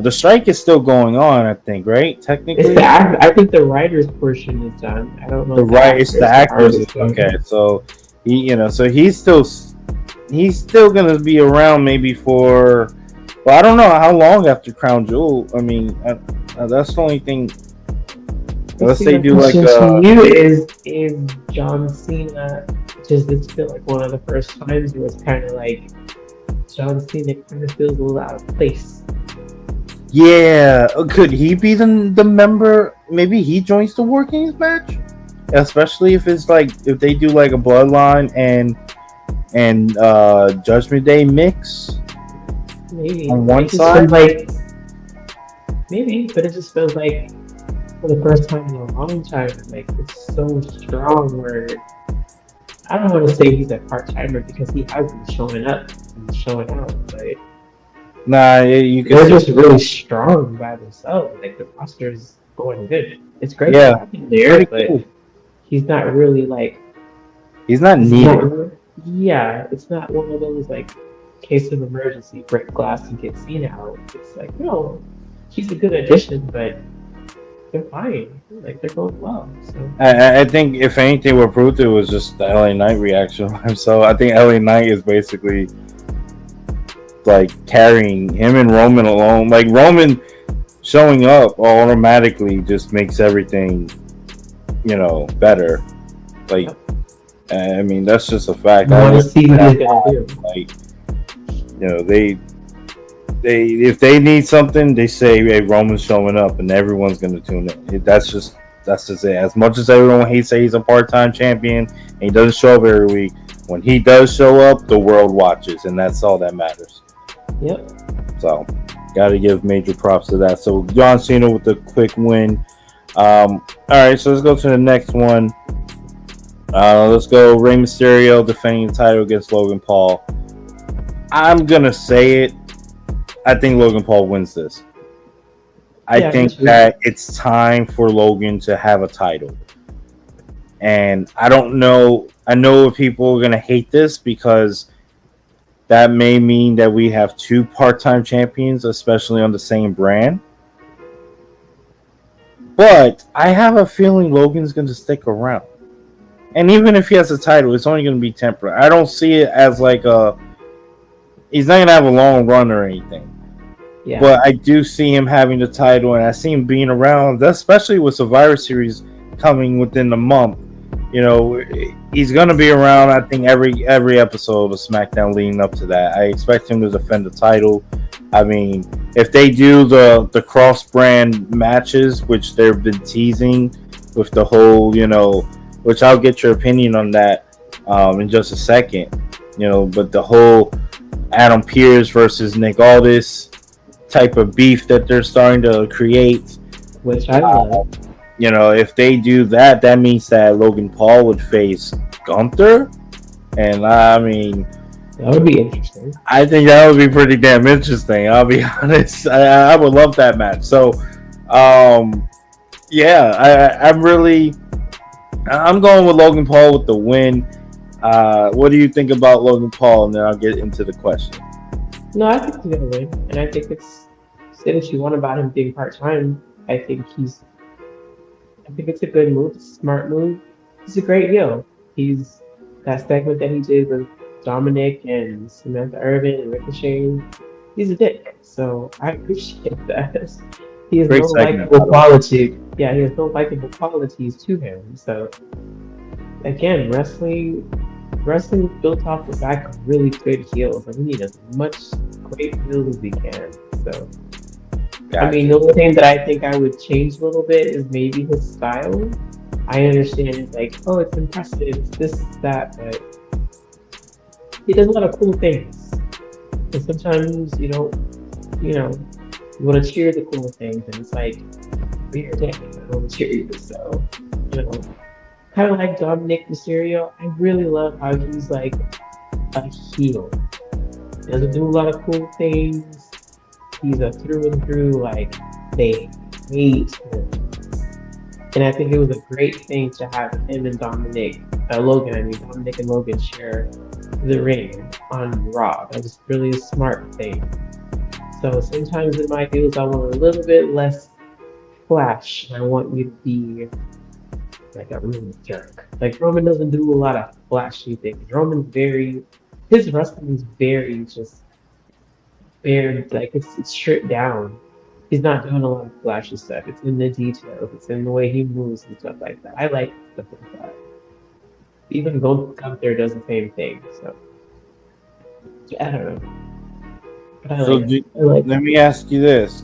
The strike is still going on, I think, right? It's Technically, the I think the writers portion is done. I don't know. it's the actors. Okay, so so he's still gonna be around maybe for. Well, I don't know how long after Crown Jewel. I mean, that's the only thing. Unless they do like to you is John Cena. Just it's feel like one of the first times it was kind of like John Cena kind of feels a little out of place. Yeah, could he be the member? Maybe he joins the War Games match, especially if it's like if they do like a Bloodline and Judgment Day mix. Maybe on one it just side, feels like maybe, but it just feels like for the first time in a long time, like it's so strong. Where I don't want to say he's a part timer because he has been showing up and showing out, but nah, you they're can. just really strong by themselves. Like the roster's going good. It's great Yeah, to have him there, pretty but cool. he's not really like He's not he's needed. not. Yeah, it's not one of those like case of emergency break glass and get Cena out. It's like no, he's a good addition, but they're fine. Like they're going well. So I think if anything, what proved it was just the LA Knight reaction. So I think LA Knight is basically like carrying him and Roman alone. Like Roman showing up automatically just makes everything, better. Like, I mean, that's just a fact. I want to see what he's gonna do. Like, they if they need something, they say, "Hey, Roman's showing up," and everyone's gonna tune in. That's just it. As much as everyone hates that he's a part-time champion and he doesn't show up every week, when he does show up, the world watches, and that's all that matters. Yep. So, got to give major props to that. So, John Cena with a quick win. All right, so let's go to the next one. Let's go Rey Mysterio defending the title against Logan Paul. I'm gonna say it. I think Logan Paul wins this. I think that it's time for Logan to have a title. And I don't know. I know people are going to hate this because that may mean that we have two part-time champions, especially on the same brand. But I have a feeling Logan's going to stick around. And even if he has a title, it's only going to be temporary. I don't see it as like he's not going to have a long run or anything. Yeah. But I do see him having the title, and I see him being around, especially with Survivor Series coming within the month. He's going to be around, I think, every episode of SmackDown leading up to that. I expect him to defend the title. I mean, if they do the cross-brand matches, which they've been teasing with the whole, which I'll get your opinion on that in just a second, but the whole Adam Pearce versus Nick Aldis type of beef that they're starting to create, which I love. If they do that, that means that Logan Paul would face Gunther, and I mean, that would be interesting. I think that would be pretty damn interesting. I'll be honest. I would love that match. So, yeah, I'm going with Logan Paul with the win. What do you think about Logan Paul? And then I'll get into the question. No, I think he's gonna win, and I think say what you want about him being part-time. I think it's a good move, it's a smart move. He's a great heel. He's that segment that he did with Dominic and Samantha Irvin and Ricochet. He's a dick, so I appreciate that. He has no likable quality. Yeah, he has no likable qualities to him. So again, wrestling is built off the back of really good heels, and we need as much great heels as we can. So I Gotcha. mean, the only thing that I think I would change a little bit is maybe his style. I understand it's like, oh, it's impressive, it's this, that, but he does a lot of cool things. And sometimes you want to cheer the cool things, and it's like, weird, I don't want to cheer you. So, you know, kind of like Dominic Mysterio, I really love how he's like a heel. He doesn't do a lot of cool things. He's a through and through, like, they hate him. And I think it was a great thing to have him and Dominic and Logan share the ring on Raw. That was really a smart thing. So sometimes in my deals, I want a little bit less flash. I want you to be like a real jerk. Like Roman doesn't do a lot of flashy things. His wrestling is very just bare, like it's stripped down. He's not doing a lot of flashy stuff. It's in the details. It's in the way he moves and stuff like that. I like stuff like that. Even Gold out there does the same thing. So I don't know. But I So like it. I like let me ask you this: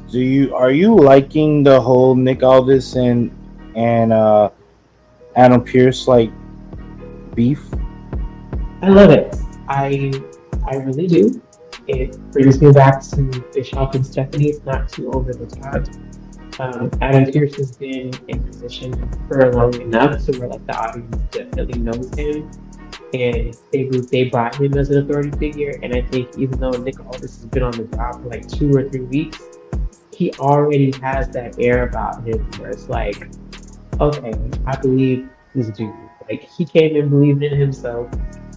are you liking the whole Nick Aldis and Adam Pearce like beef? I love it. I really do. It brings me back to Bischoff and Stephanie. It's not too over the top. Adam Pearce has been in position for long enough so where like the audience definitely knows him, and they brought him as an authority figure. And I think even though Nick Aldis has been on the job for like 2 or 3 weeks, he already has that air about him where it's like, okay, I believe this dude. Like he came in believing in himself.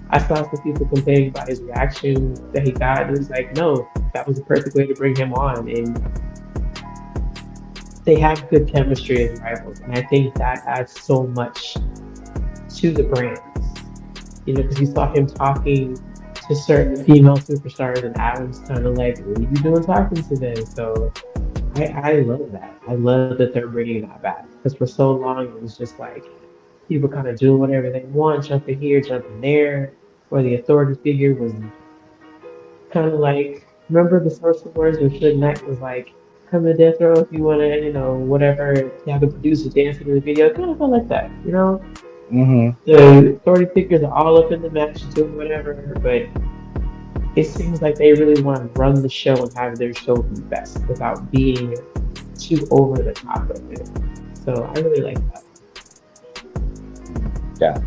I saw some people complaining about his reaction that he got, and it was like, no, that was the perfect way to bring him on. And they have good chemistry as rivals, and I think that adds so much to the brands. Because you saw him talking to certain female superstars, and Adam's kind of like, "What are you doing talking to them?" So I love that. I love that they're bringing that back because for so long it was just like people kind of doing whatever they want, jumping here, jumping there, where the authority figure was kind of like, remember the Source Wars where Suge Knight was like, come to death row if you want to, whatever, you have the producer dancing in the video, kind of felt like that, Mm-hmm. The authority figures are all up in the match doing whatever, but it seems like they really want to run the show and have their show be best without being too over the top of it. So I really like that. Gotcha.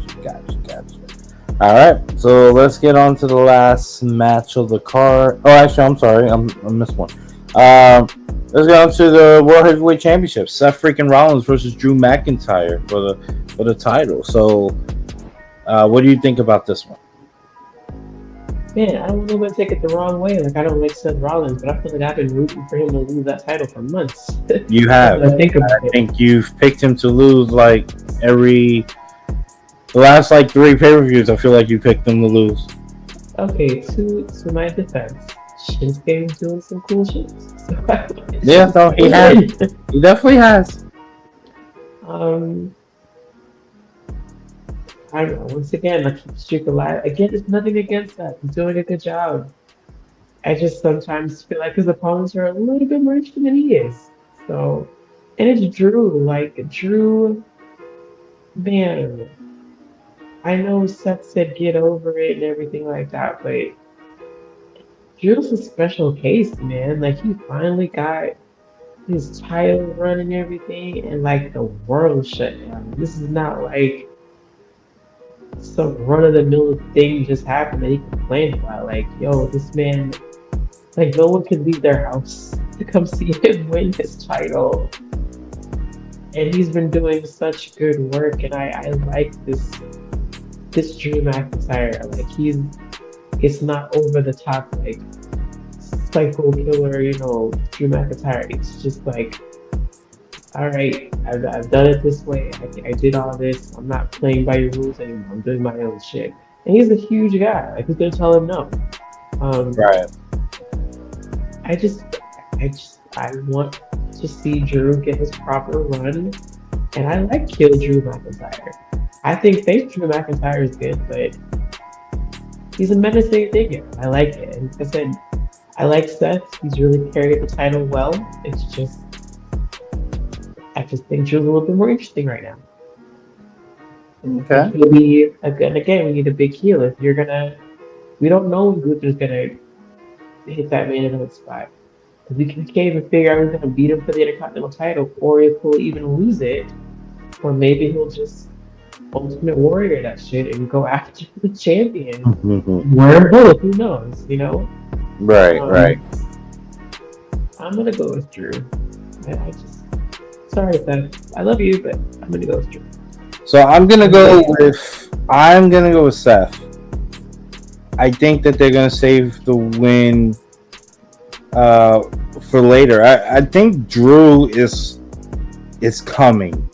All right, so let's get on to the last match of the card. Oh, actually, I'm sorry, I missed one. Let's go on to the World Heavyweight Championship. Seth freaking Rollins versus Drew McIntyre for the title. So, what do you think about this one? Man, I don't want to take it the wrong way. Like, I don't like Seth Rollins, but I feel like I've been rooting for him to lose that title for months. You have. I think you've picked him to lose like the last like 3 pay-per-views. I feel like you picked him to lose. Okay, to my defense, Shinsuke is doing some cool shit. Yeah, no, he has. He definitely has. I don't know. Once again, I keep streak alive. Again, there's nothing against that. He's doing a good job. I just sometimes feel like his opponents are a little bit more interesting than he is. So, and it's Drew. Like, Drew, man, I know Seth said get over it and everything like that, but Drew's a special case, man. Like, he finally got his title run and everything, and like the world shut down. This is not like some run-of-the-mill thing just happened that he complained about. Like, yo, this man, like, no one can leave their house to come see him win his title. And he's been doing such good work, and I like this Drew McIntyre. Like, it's not over the top, like, psycho killer, Drew McIntyre. It's just like, all right, I've done it this way. I did all this. I'm not playing by your rules anymore. I'm doing my own shit. And he's a huge guy. Like, who's gonna tell him no? Right. I want to see Drew get his proper run, and I like Kill Drew McIntyre. I think Face Drew McIntyre is good, but he's a menacing figure. I like it. And like I said, I like Seth. He's really carried the title well. It's just, I just think Drew's a little bit more interesting right now. And Okay. he'll be, again, we need a big heel. If you're gonna, we don't know when Gunther's gonna hit that main event spot. We can't even figure out who's gonna beat him for the Intercontinental title, or if he'll even lose it, or maybe he'll just Ultimate Warrior that shit and go after the champion. Wear both, who knows, you know? Right. I'm gonna go with Drew. I just, sorry, Seth. I love you, but I'm gonna go with Drew. So I'm gonna go with Seth. I think that they're gonna save the win for later. I think Drew is coming.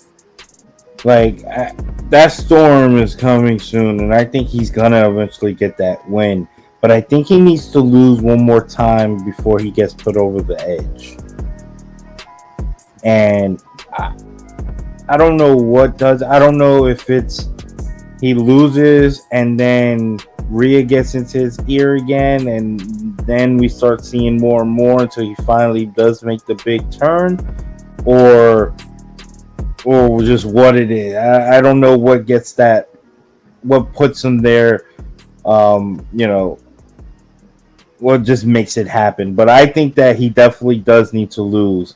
Like that storm is coming soon, and I think he's gonna eventually get that win. But I think he needs to lose one more time before he gets put over the edge. And I don't know what does. I don't know if it's he loses and then Rhea gets into his ear again, and then we start seeing more and more until he finally does make the big turn, or just what it is. I don't know what gets that, what puts him there. What just makes it happen. But I think that he definitely does need to lose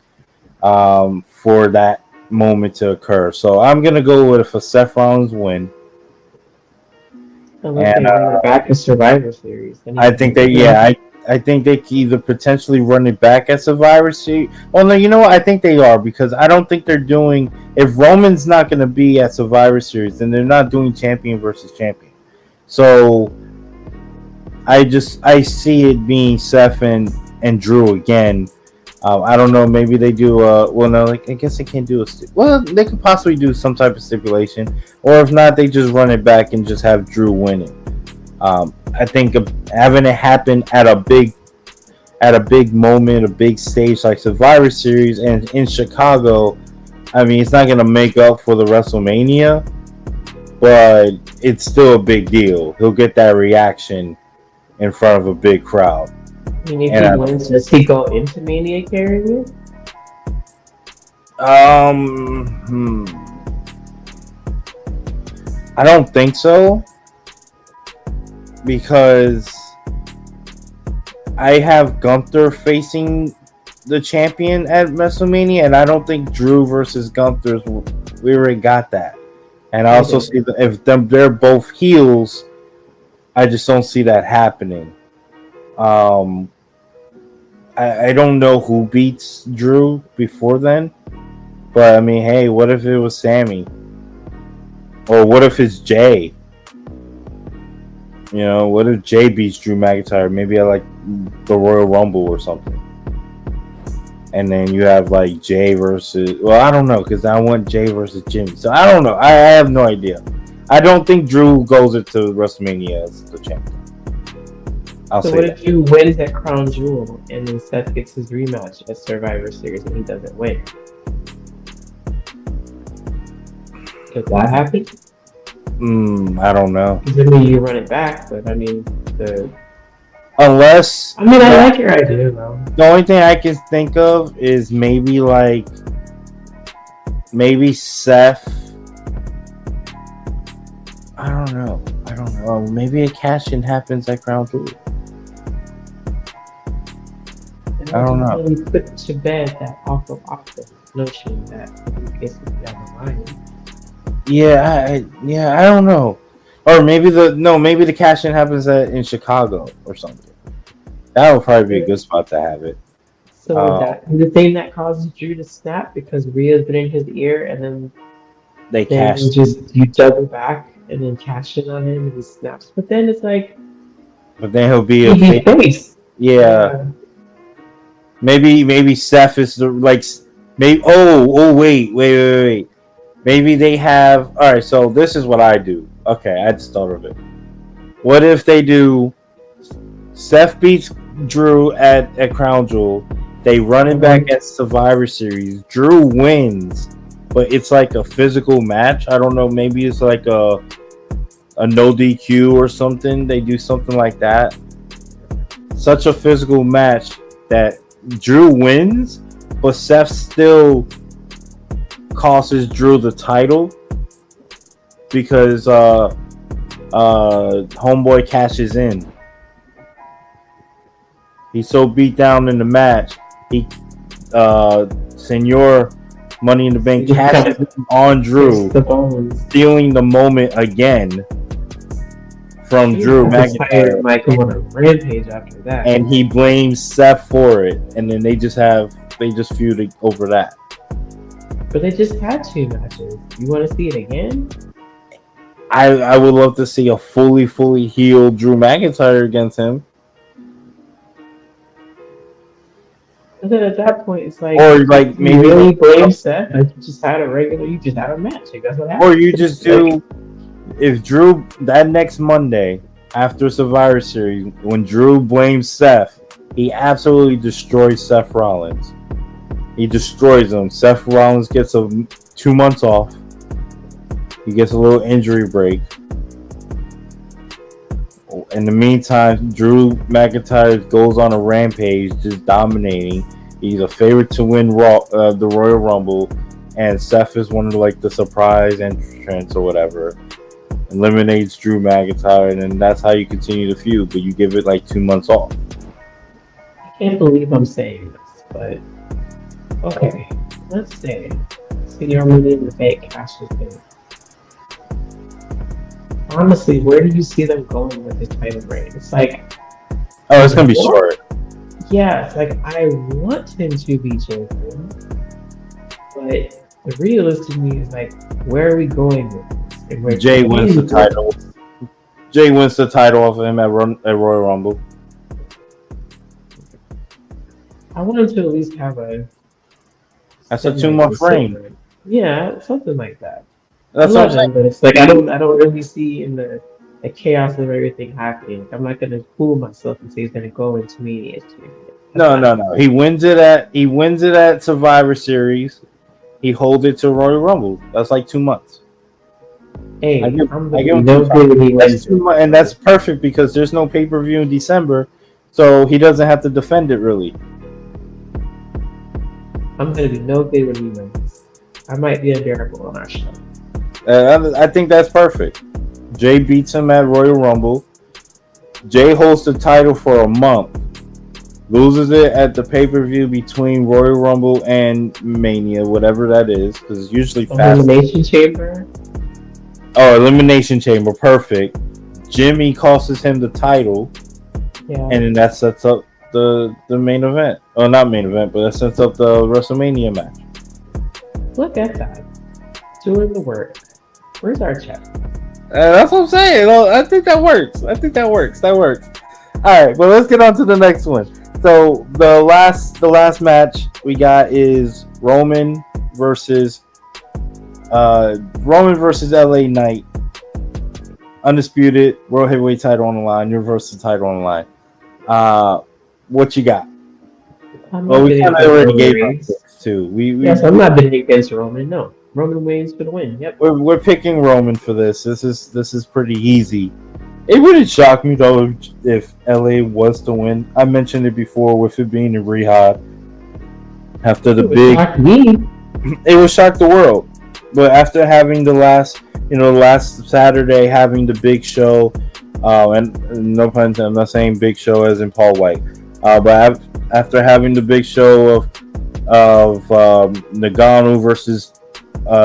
for that moment to occur. So I'm gonna go with a Seth Rollins win. Unless they run it back to Survivor Series. I think I think they can either potentially run it back at Survivor Series. Oh no, you know what? I think they are, because I don't think they're doing. If Roman's not going to be at Survivor Series, then they're not doing champion versus champion. So I see it being Seth and Drew again. I don't know. Maybe they do. Well, no. I guess they can't do they could possibly do some type of stipulation, or if not, they just run it back and just have Drew winning. I think having it happen at a big moment, a big stage like Survivor Series and in Chicago, I mean, it's not going to make up for the WrestleMania, but it's still a big deal. He'll get that reaction in front of a big crowd. I mean, if he wins, does he go into Mania carrying it? I don't think so, because I have Gunther facing the champion at WrestleMania, and I don't think Drew versus Gunther's. We already got that, and I also see that if they're both heels, I just don't see that happening. I don't know who beats Drew before then, but I mean, hey, what if it was Sammy? Or what if it's Jay? You know, what if Jay beats Drew McIntyre? Maybe at like the Royal Rumble or something. And then you have like Jay versus. Well, I don't know, because I want Jay versus Jimmy. So I don't know. I have no idea. I don't think Drew goes into WrestleMania as the champion. So what if you wins that Crown Jewel and then Seth gets his rematch at Survivor Series and he doesn't win? Does that happen? I don't know. Because I mean, you run it back, but I mean, unless. I mean, I like your idea though. The only thing I can think of is maybe Seth. I don't know. Maybe a cash-in happens at Crown Jewel. I don't know. We put to bed that awful notion that he gets down the line. Yeah, I don't know. Or maybe the cash-in happens in Chicago or something. That would probably be a good spot to have it. So the thing that causes Drew to snap because Rhea's been in his ear, and then you double back and then cash in on him and he snaps. But then it's like, but then he'll be a face. Yeah. Maybe Seth is maybe. Oh wait. Maybe they have. All right, so this is what I do. Okay, I just thought of it. What if they do? Seth beats Drew at Crown Jewel. They run it back at Survivor Series. Drew wins, but it's like a physical match. I don't know. Maybe it's like a no DQ or something. They do something like that. such a physical match that Drew wins, but Seth still costs Drew the title because Homeboy cashes in. He's so beat down in the match. He Senor Money in the Bank cashes in on Drew, stealing the moment again from Drew McIntyre. Might go on a rampage after that, and he blames Seth for it, and then they just feud over that. But they just had 2 matches. You want to see it again? I would love to see a fully healed Drew McIntyre against him. And then at that point, it's like, or like maybe you really blame Seth. Like you just had a match. Like, that's what happened. Or you just do if Drew that next Monday after Survivor Series, when Drew blames Seth, he absolutely destroys Seth Rollins. He destroys him. Seth Rollins gets 2 months off. He gets a little injury break. In the meantime, Drew McIntyre goes on a rampage, just dominating. He's a favorite to win the Royal Rumble, and Seth is one of the surprise entrants or whatever. Eliminates Drew McIntyre, and then that's how you continue the feud. But you give it 2 months off. I can't believe I'm saying this, but okay, let's say Senor Money in the Bank cashes in. Honestly, where do you see them going with this title reign? It's it's gonna be short. Yeah, it's I want him to be champion, but realistically, it's where are we going with this? Jay wins the title. Jay wins the title off of him at Royal Rumble. I want him to at least have That's a 2-month reign. Yeah, something like that. That's what I'm saying. But it's I don't really see in the chaos of everything happening. I'm not gonna fool myself and say he's gonna go into Mania. No. He wins it at Survivor Series. He holds it to Royal Rumble. That's 2 months. Hey, I give him that's 2 months, and that's perfect because there's no pay-per-view in December, so he doesn't have to defend it really. I'm gonna be no good when he wins. I might be unbearable on our show. I think that's perfect. Jay beats him at Royal Rumble. Jay holds the title for a month. Loses it at the pay-per-view between Royal Rumble and Mania, whatever that is, because it's usually fast. Elimination Chamber? Oh, Elimination Chamber. Perfect. Jimmy costs him the title. Yeah. And then that sets up the main event. Oh, not main event, but that sets up the WrestleMania match. Look at that. Doing the work. Where's our check? That's what I'm saying. I think that works. That works. All right, but let's get on to the next one. So the last match we got is Roman versus LA Knight. Undisputed World Heavyweight title on the line, Universal title on the line. What you got? Well, we kind of already gave up this too. Yes, I'm not betting against Roman. No, Roman wins for the win. Yep. We're picking Roman for this. This is pretty easy. It wouldn't shock me though if LA was to win. I mentioned it before with it being in Riyadh after the it would shock the world. But after having the last Saturday having the big show, and no pun intended, I'm not saying big show as in Paul White, but after having the big show of Nagano versus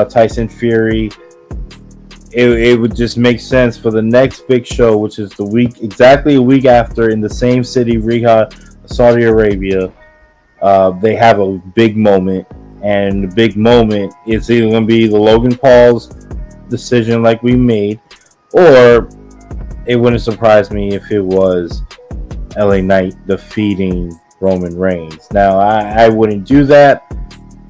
Tyson Fury, it would just make sense for the next big show, which is exactly a week after in the same city, Riyadh, Saudi Arabia. They have a big moment, and the big moment is either going to be the Logan Paul's decision like we made, or it wouldn't surprise me if it was LA Knight defeating Roman Reigns. Now, I wouldn't do that.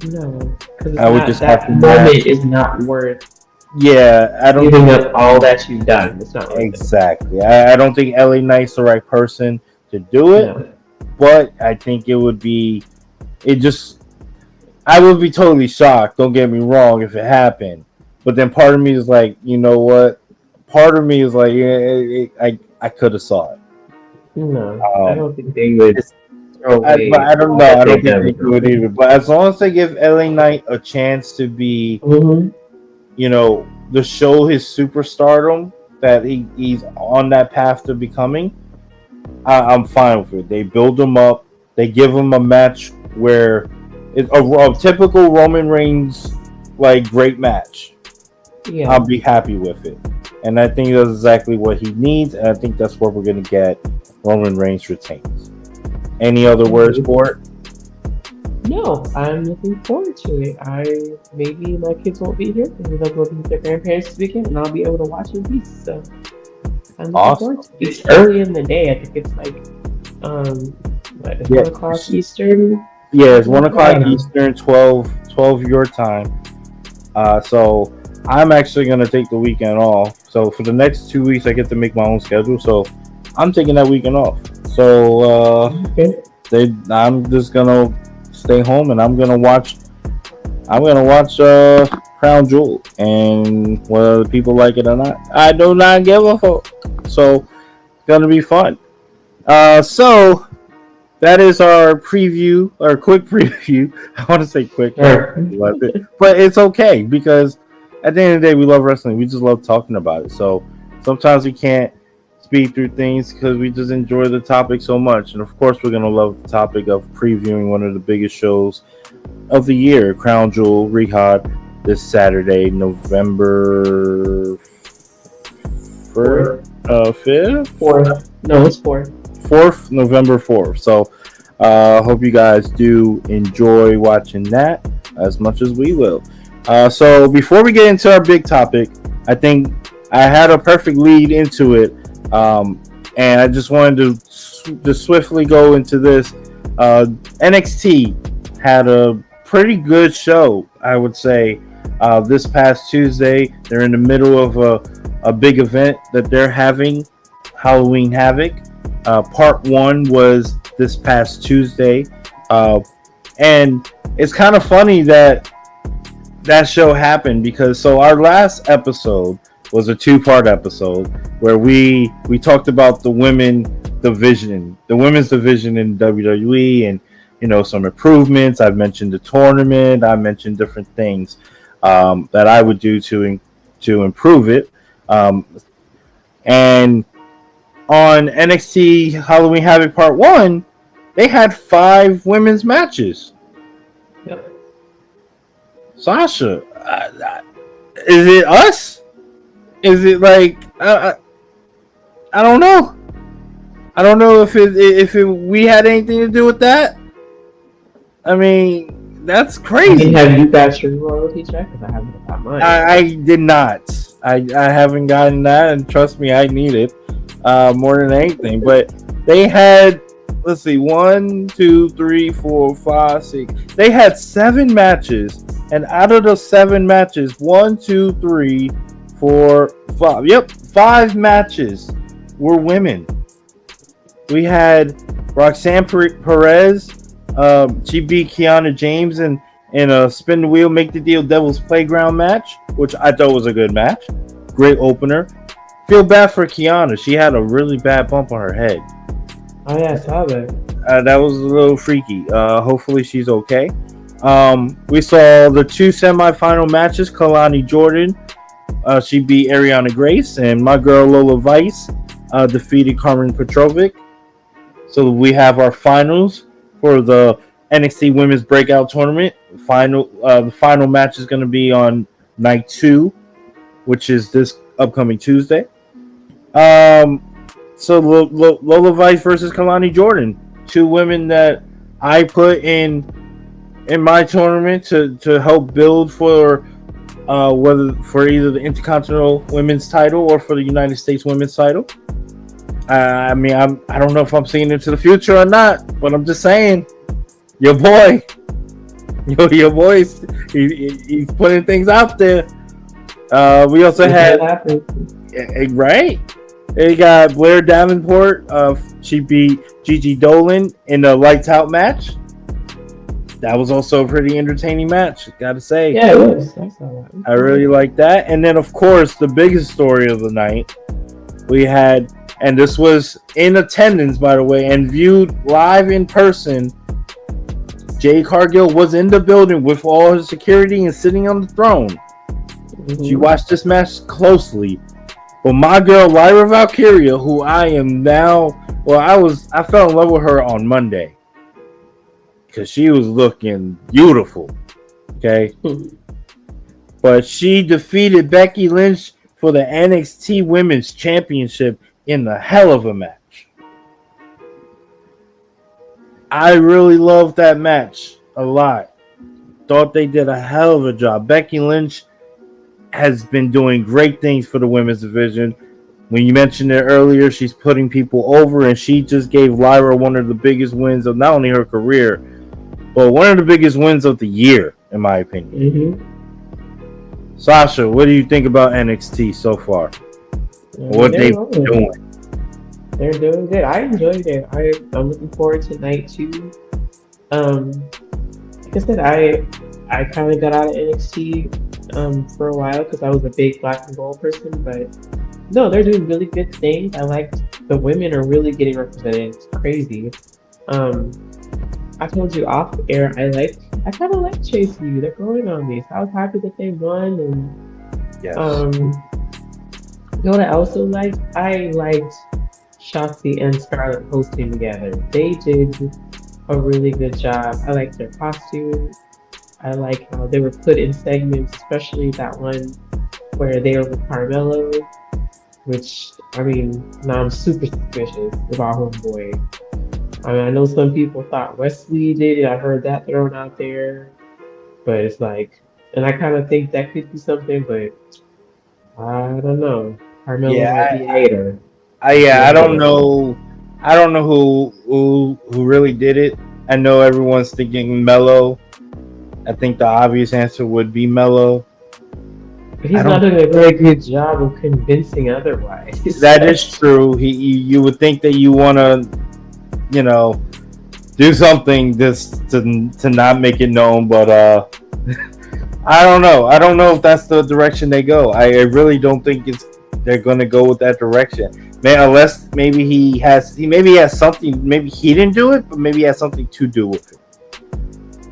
No, because I would just have to moment is not worth. Yeah, I don't giving up all that you've done. It's not exactly. I don't think LA Knight's the right person to do it, no. But I think it would be. I would be totally shocked. Don't get me wrong if it happened, but then part of me is like, you know what? Part of me is like, yeah, I could have saw it. No, I Um, don't think they would it's, throw but away I don't know. what I don't they've think they done. do it either. But as long as they give LA Knight a chance to be, Mm-hmm. to show his superstardom that he's on that path to becoming, I'm fine with it. They build him up. They give him a match where it's a typical Roman Reigns like great match. Yeah. I'll be happy with it. And I think that's exactly what he needs, and I think that's what we're going to get. Roman Reigns retains. Any other words for it? No, I'm looking forward to it. Maybe my kids won't be here. Maybe they'll go visit their grandparents this weekend, and I'll be able to watch in peace. So I'm looking Awesome. forward to it. It's early in the day. I think it's like it's 1 o'clock Eastern. Yeah, it's 1 o'clock Yeah. Eastern, 12 your time. So I'm actually going to take the weekend off. So for the next 2 weeks, I get to make my own schedule. So I'm taking that weekend off. So Okay. I'm just gonna stay home and I'm gonna watch Crown Jewel, and whether people like it or not, I do not give a fuck. So it's gonna be fun. So that is our preview, our quick preview. I want to say quick, but it's okay because at the end of the day, we love wrestling. We just love talking about it. So sometimes we can't speed through things because we just enjoy the topic so much. And of course, we're going to love the topic of previewing one of the biggest shows of the year, Crown Jewel Rehab, this Saturday, November 5th? 4th. No, it's 4th. 4th, November 4th. So hope you guys do enjoy watching that as much as we will. So before we get into our big topic, I think I had a perfect lead into it. And I just wanted to swiftly go into this. NXT had a pretty good show, I would say, this past Tuesday. They're in the middle of a big event that they're having, Halloween Havoc. Part 1 was this past Tuesday. And it's kind of funny that show happened because our last episode was a 2-part episode where we talked about the women's division in WWE, and some improvements. I've mentioned the tournament. I mentioned different things that I would do to improve it. And on NXT Halloween Havoc Part 1, they had 5 women's matches. Yep. Sasha, is it us? Is it like I don't know. I don't know if we had anything to do with that. I mean, that's crazy. Have you got your royalty check? Because I haven't got mine. I did not. I haven't gotten that, and trust me, I need it more than anything. But they had, let's see, 1, 2, 3, 4, 5, 6. They had 7 matches, and out of those 7 matches, 1, 2, 3, 4, 5. Yep, 5 matches were women. We had Roxanne Perez. She beat Kiana James in a spin the wheel, make the deal, Devil's Playground match, which I thought was a good match. Great opener. Feel bad for Kiana. She had a really bad bump on her head. Oh yeah, I saw that. That was a little freaky. Hopefully she's okay. We saw the 2 semifinal matches. Kalani Jordan, she beat Ariana Grace, and my girl Lola Vice defeated Carmen Petrovic. So we have our finals for the NXT Women's Breakout Tournament. The final match is going to be on night 2, which is this upcoming Tuesday. So Lola Vice versus Kalani Jordan, 2 women that I put in my tournament to help build for whether for either the Intercontinental Women's title or for the United States Women's title. I don't know if I'm seeing into the future or not, but I'm just saying, your boy, he's putting things out there. We also had, right? They got Blair Davenport. She beat Gigi Dolan in a lights out match. That was also a pretty entertaining match, gotta say. Yeah, it was. I really like that. And then, of course, the biggest story of the night, we had and this was in attendance, by the way, and viewed live in person. Jade Cargill was in the building with all his security and sitting on the throne. She watched this match closely. But my girl Lyra Valkyria, who I am now, I fell in love with her on Monday because she was looking beautiful. Okay, but she defeated Becky Lynch for the NXT Women's Championship in the hell of a match. I really loved that match a lot. Thought they did a hell of a job. Becky Lynch has been doing great things for the women's division. When you mentioned it earlier, she's putting people over, and she just gave Lyra one of the biggest wins of not only her career, but one of the biggest wins of the year, in my opinion. Sasha, what do you think about NXT so far? What they've been doing? They're doing good. I enjoyed it. I'm looking forward to night 2. Like I said, I kind of got out of NXT for a while because I was a big black and gold person, but no, they're doing really good things. I like the women are really getting represented. It's crazy. I told you off air, I kind of like Chase U. They're growing on me. So I was happy that they won. And Yes. you know what I also liked? I liked Shotzi and Scarlett hosting together. They did a really good job. I liked their costumes. I like how they were put in segments, especially that one where they were with Carmelo, which, I mean, now I'm super suspicious about Homeboy. I mean, I know some people thought Wesley did it. I heard that thrown out there. But it's like, and I kind of think that could be something, but I don't know. Carmelo might be a hater. I don't know. I don't know who really did it. I know everyone's thinking Mello. I think the obvious answer would be Mello. But he's not doing a very good job of convincing otherwise. That is true. You would think that you want to, do something just to not make it known, but I don't know. I don't know if that's the direction they go. I really don't think they're going to go with that direction. Man, unless maybe he has something. Maybe he didn't do it, but maybe he has something to do with it.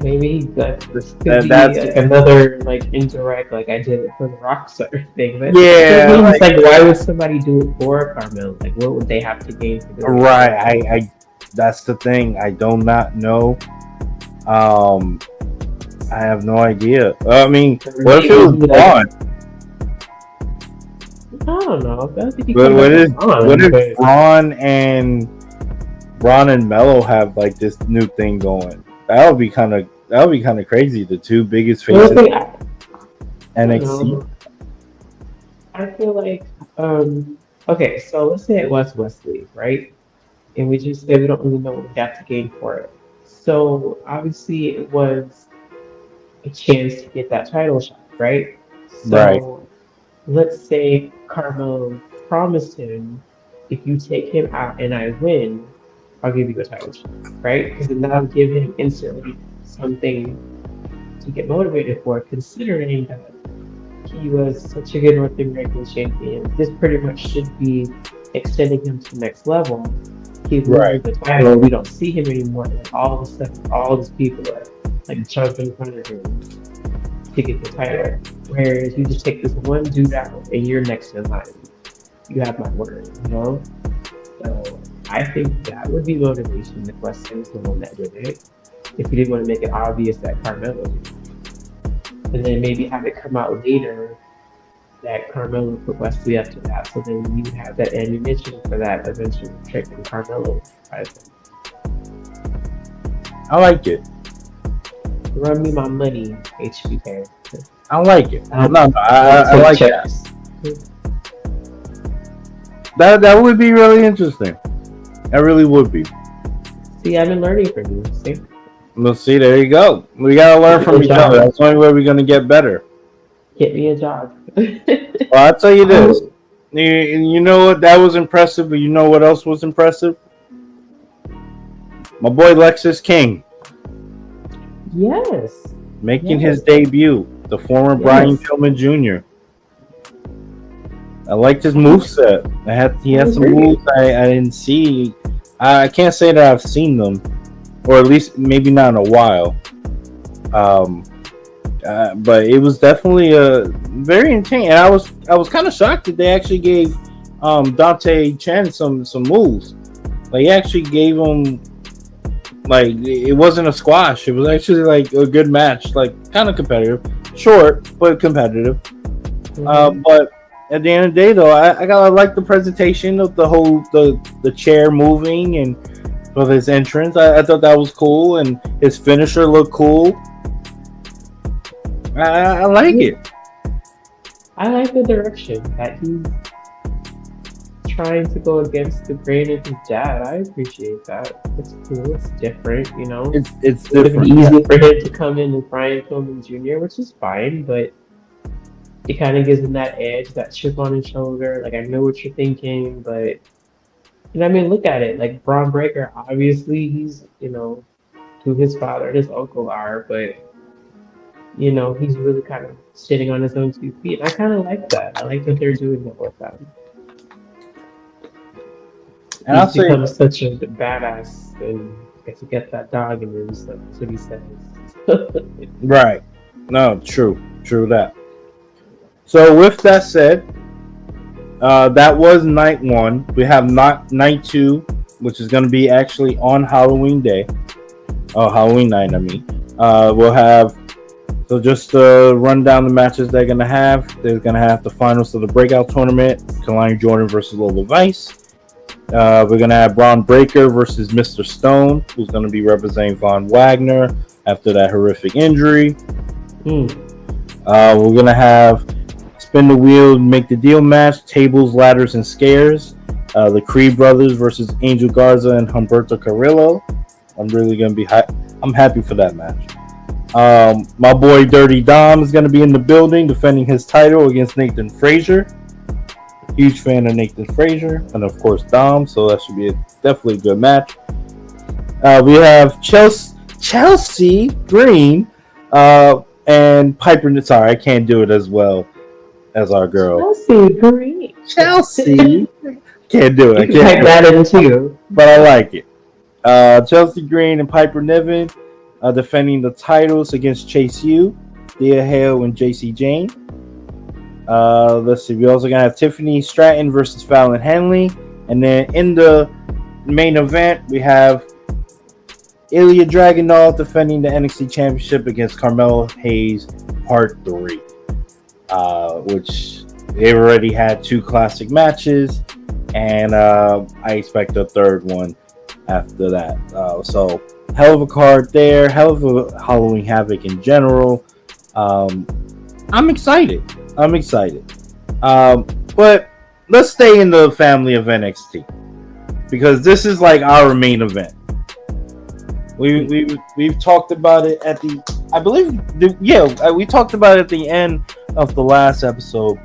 Maybe that's like another like indirect, like I did it for the Rockstar thing. But yeah, like why would somebody do it for Carmelo? Like what would they have to gain for doing it? Right. I that's the thing. I do not know. I have no idea. I mean, what if it was Braun? I don't know. What if Braun and Mello have like this new thing going? That would be kind of crazy. The two biggest faces NXT. I feel like okay, so let's say it was Wesley, right? And we just say we don't really know what we have to gain for it. So obviously it was a chance to get that title shot, right? So let's say Carmelo promised him, if you take him out and I win, I'll give you a title shot, right? Because then that'll give him instantly something to get motivated for, considering that he was such a good North American champion. This pretty much should be extending him to the next level. He's losing the title. We don't see him anymore. Like all of a sudden, all these people are like jumping in front of him to get the title. Whereas you just take this one dude out and you're next in line. You have my word, So I think that would be motivation if Wesley was the one that did it. If you didn't want to make it obvious that Carmelo did it. And then maybe have it come out later that Carmelo put Wesley up to that. So then you have that ammunition for that eventual trick in Carmelo. I like it. Run me my money, HBK. I like it. I like that. That would be really interesting. That really would be. See, I've been learning from you. See? Well, see, there you go. We gotta learn from each other. That's the only way we're gonna get better. Get me a job. Well, I'll tell you this. You know what? That was impressive, but you know what else was impressive? My boy Lexus King. Yes. Making his debut. The former Brian Pillman Jr. I liked his move set. He had some moves I didn't see. I can't say that I've seen them, or at least maybe not in a while. Um, but it was definitely very intense, and I was kind of shocked that they actually gave Dante Chen some moves. Like he actually gave him, like, it wasn't a squash. It was actually like a good match, like kind of competitive, short but competitive. But at the end of the day, though, I gotta like the presentation of the chair moving and of his entrance. I thought that was cool, and his finisher looked cool. I like it. I like the direction that he's trying to go against the grain of his dad. I appreciate that. It's cool. It's different, you know. It's It would different. be easy for him to come in as Brian Pillman Jr., which is fine, but it kind of gives him that edge, that chip on his shoulder. Like, I know what you're thinking, but you know, I mean, look at it. Like Braun Breaker, obviously, he's, you know, who his father and his uncle are, but you know, he's really kind of sitting on his own 2 feet. And I kind of like that. I like that they're doing it with him. And I'll He's say, become such a badass, and gets to get that dog in him. So that's what he says. right? No, true that. So with that said, that was night 1. We have night 2, which is going to be actually on Halloween day. Oh, Halloween night, I mean. We'll have, so just to run down the matches they're going to have. They're going to have the finals of the Breakout Tournament, Kalani Jordan versus Lola Vice. We're going to have Braun Breaker versus Mr. Stone, who's going to be representing Von Wagner after that horrific injury. We're going to have Spin the Wheel, Make the Deal match, Tables, Ladders, and Scares. The Creed Brothers versus Angel Garza and Humberto Carrillo. I'm really going to be I'm happy for that match. My boy Dirty Dom is going to be in the building defending his title against Nathan Frazier. Huge fan of Nathan Frazier and of course Dom, so that should be definitely a good match. We have Chelsea Green and Piper. Sorry, I can't do it as well as our girl. Chelsea Green. Chelsea. Can't do it. You can type that in too. But I like it. Chelsea Green and Piper Niven defending the titles against Chase U, Thea Hale, and JC Jane. Let's see. We also gonna have Tiffany Stratton versus Fallon Henley, and then in the main event we have Ilya Dragunov defending the NXT Championship against Carmelo Hayes, Part 3. Which they've already had 2 classic matches, and I expect a third one after that. So hell of a card there, hell of a Halloween Havoc in general. I'm excited. But let's stay in the family of NXT because this is like our main event. We've talked about it at the, I believe, we talked about it at the end of the last episode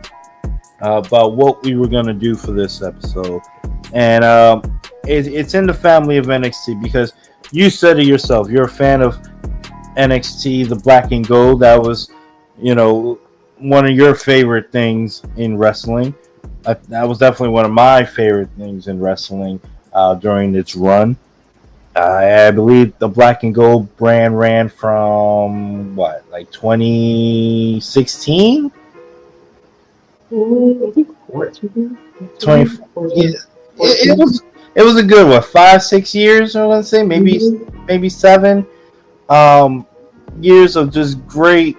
about what we were gonna do for this episode, and it's in the family of NXT because you said it yourself. You're a fan of NXT, the Black and Gold. That was, you know, one of your favorite things in wrestling. That was definitely one of my favorite things in wrestling during its run. I believe the Black and Gold brand ran from what, like 2016? 20. It was a good 5-6 years, I want to say, maybe 7 years of just great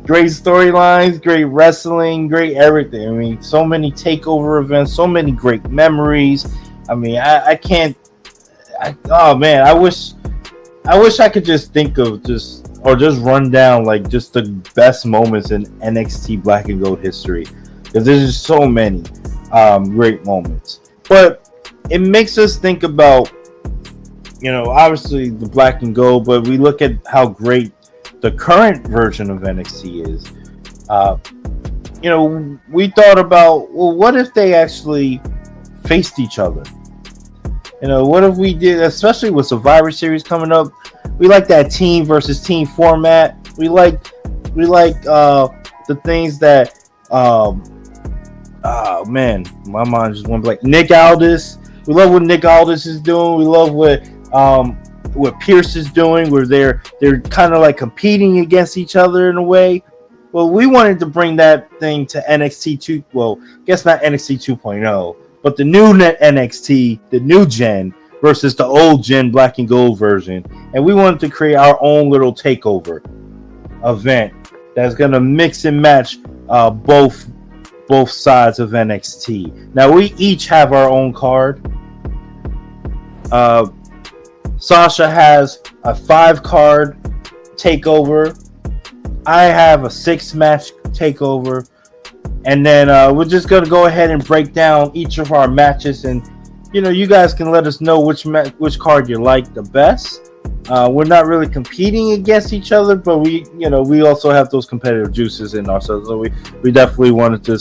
storylines, great wrestling, great everything. I mean, so many takeover events, so many great memories. I mean, I can't. Oh man, I wish I could just think of just run down like just the best moments in NXT Black and Gold history, because there's just so many great moments. But it makes us think about, you know, obviously the Black and Gold, but we look at how great the current version of NXT is. You know, we thought about, well, what if they actually faced each other? You know, what if we did, especially with Survivor Series coming up? We like that team versus team format. We like the things that Um, oh man, my mind just went blank. Nick Aldis. We love what Nick Aldis is doing. We love what Pierce is doing, where they're kind of like competing against each other in a way. Well, we wanted to bring that thing to NXT 2. Well, I guess not NXT 2.0, but the new NXT, the new gen versus the old gen black and gold version, and we wanted to create our own little takeover event that's gonna mix and match both sides of NXT. Now we each have our own card. Sasha has a 5 card takeover. I have a 6 match takeover, and then we're just gonna go ahead and break down each of our matches, and you guys can let us know which card you like the best. We're not really competing against each other, but we also have those competitive juices in ourselves. So we definitely wanted to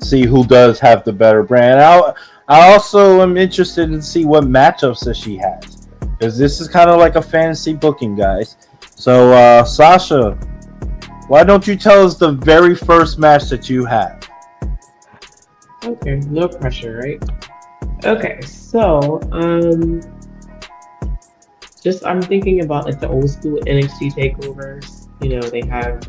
see who does have the better brand. I also am interested in see what matchups that she has, because this is kind of like a fantasy booking, guys. So Sasha, why don't you tell us the very first match that you have? Okay, no pressure, right? Okay, so just I'm thinking about like the old school NXT takeovers. They have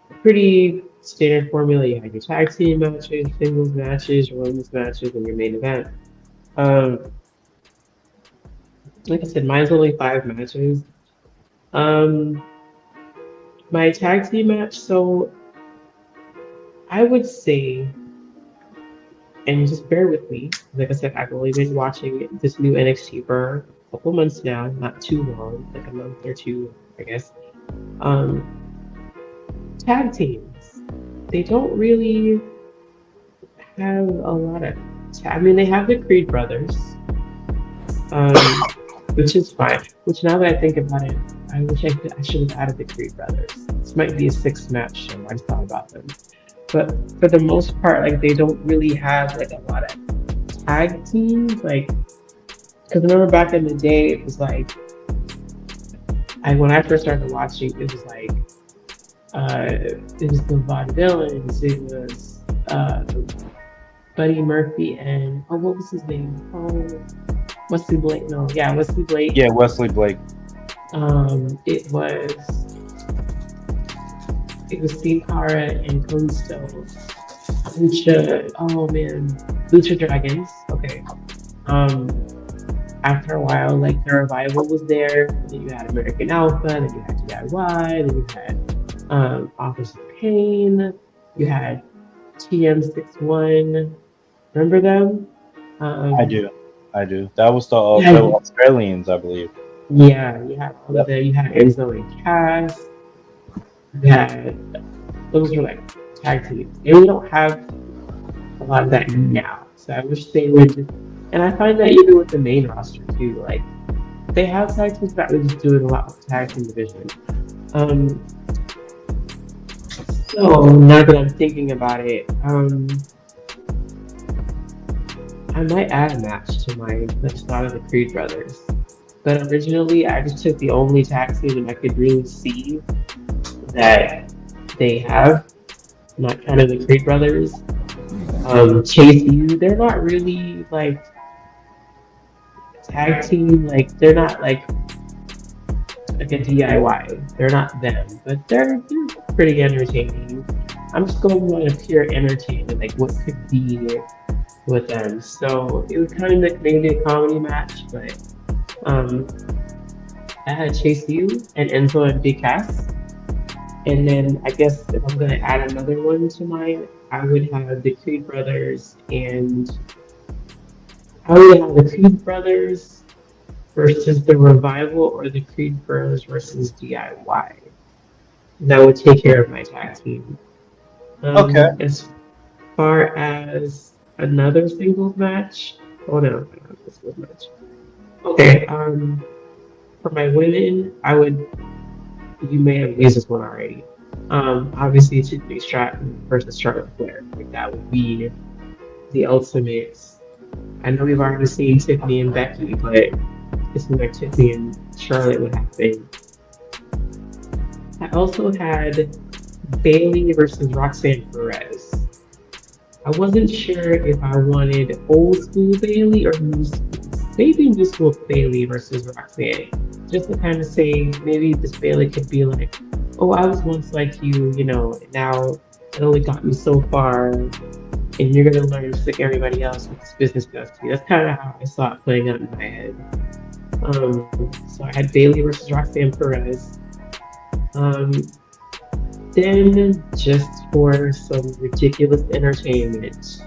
a pretty standard formula. You have your tag team matches, singles matches, women's matches, and your main event. Like I said, mine's only 5 matches. My tag team match, so I would say, and just bear with me, like I said, I've only been watching this new NXT for a couple months now, not too long, like a month or two, I guess. Tag teams, they don't really have a lot of they have the Creed brothers, which is fine. Which, now that I think about it, I wish I should have added the Creed brothers. This might be a 6 match show. I just thought about them. But for the most part, like, they don't really have like a lot of tag teams. Like, because remember back in the day, it was like, when I first started watching, it was like, it was the Vaudevillains, it was Buddy Murphy and what was his name? Wesley Blake. No, yeah, Wesley Blake. Yeah, Wesley Blake. It was Steve Cara and Kalisto. Lucha Dragons. Okay. After a while, like, the Revival was there. Then you had American Alpha. Then you had DIY. Then you had Office of Pain. You had TM61. Remember them? I do. That was the Australians, I believe. Yeah, you had all of them. You had Enzo and Cass. You had, those were like tag teams. And we don't have a lot of that now. So I wish they would. And I find that even with the main roster too, like, they have tag teams, but we're just doing a lot with tag team division. So now that I'm thinking about it, I might add a match to my list out of the Creed brothers. But originally, I just took the only tag team and I could really see that they have, not kind of the Creed brothers. Chase U, they're not really like tag team, like, they're not like a DIY. They're not them, but they're pretty entertaining. I'm just going on a pure entertainment, like what could be with them. So it was kind of maybe a comedy match, but I had Chase U and Enzo and Big Cass. And then I guess if I'm gonna add another one to mine, I would have the Creed brothers, and I would have the Creed brothers versus the Revival, or the Creed brothers versus DIY. That would take care of my tag team. Okay. As far as another singles match, oh no, not a singles match. Okay, for my women, you may have used this one already. Obviously, Tiffany Stratton versus Charlotte Flair. Like, that would be the ultimate. I know we've already seen Tiffany and Becky, but it seems like Tiffany and Charlotte would happen. I also had Bayley versus Roxanne Perez. I wasn't sure if I wanted old school Bailey or new school. Maybe new school Bailey versus Roxanne. Just to kind of say, maybe this Bailey could be like, oh, I was once like you, and now it only got me so far, and you're gonna learn just like everybody else what this business does to you. That's kind of how I saw it playing out in my head. So I had Bailey versus Roxanne Perez. Um, then, just for some ridiculous entertainment,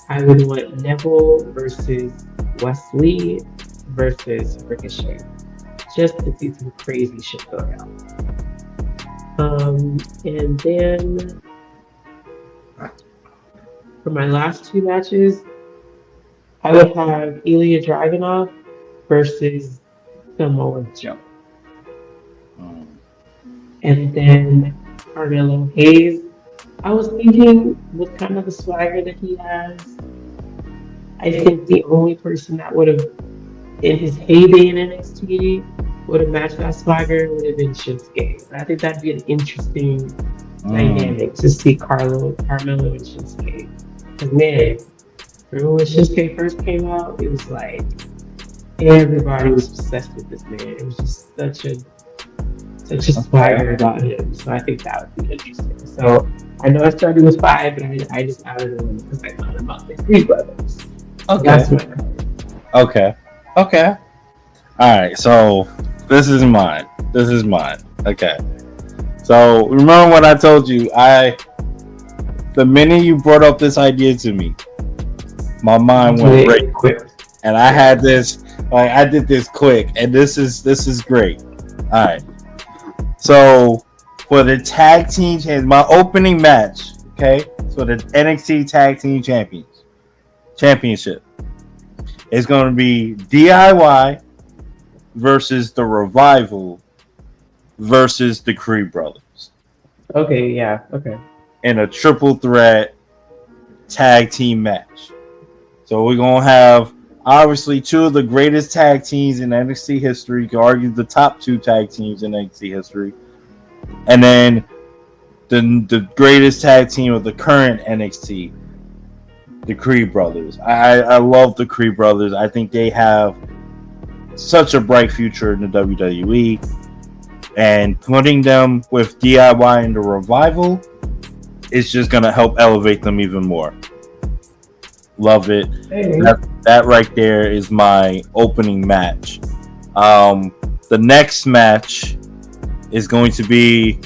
I would want Neville versus Wesley versus Ricochet, just to see some crazy shit go down. And then for my last two matches, I would have Ilya Dragunov versus Samoa Joe. And then Carmelo Hayes. I was thinking with kind of the swagger that he has, I think the only person that would have, in his heyday in NXT, would have matched that swagger would have been Shinsuke. And I think that'd be an interesting dynamic to see Carmelo and Shinsuke. Because man, remember when Shinsuke first came out? It was like everybody was obsessed with this man. It was just such a swagger about him. So I think that would be interesting. So I know I started with 5, but I just added one because I thought about the Three Brothers. Okay. That's my Okay. All right. So this is mine. Okay. So remember what I told you? The minute you brought up this idea to me, my mind went great quick, and I had this. Like I did this quick, and this is great. All right. So for the tag team, my opening match, okay, so the NXT Tag Team Championship is going to be DIY versus the Revival versus the Creed Brothers. Okay, yeah, okay. In a triple threat tag team match. So we're going to have obviously two of the greatest tag teams in NXT history. You can argue the top 2 tag teams in NXT history. And then the greatest tag team of the current NXT, the Creed Brothers. I love the Creed Brothers. I think they have such a bright future in the WWE. And putting them with DIY and the Revival is just going to help elevate them even more. Love it. Hey. That right there is my opening match. The next match is going to be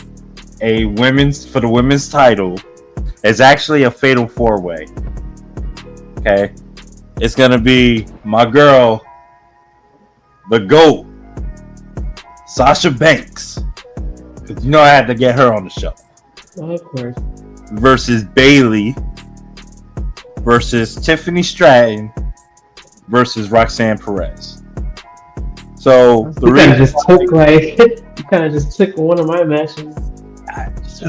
for the women's title. It's actually a fatal 4-way. Okay. It's going to be my girl, the GOAT, Sasha Banks. Because you know I had to get her on the show. Oh, of course. Versus Bailey versus Tiffany Stratton versus Roxanne Perez. So you kind of just took one of my matches.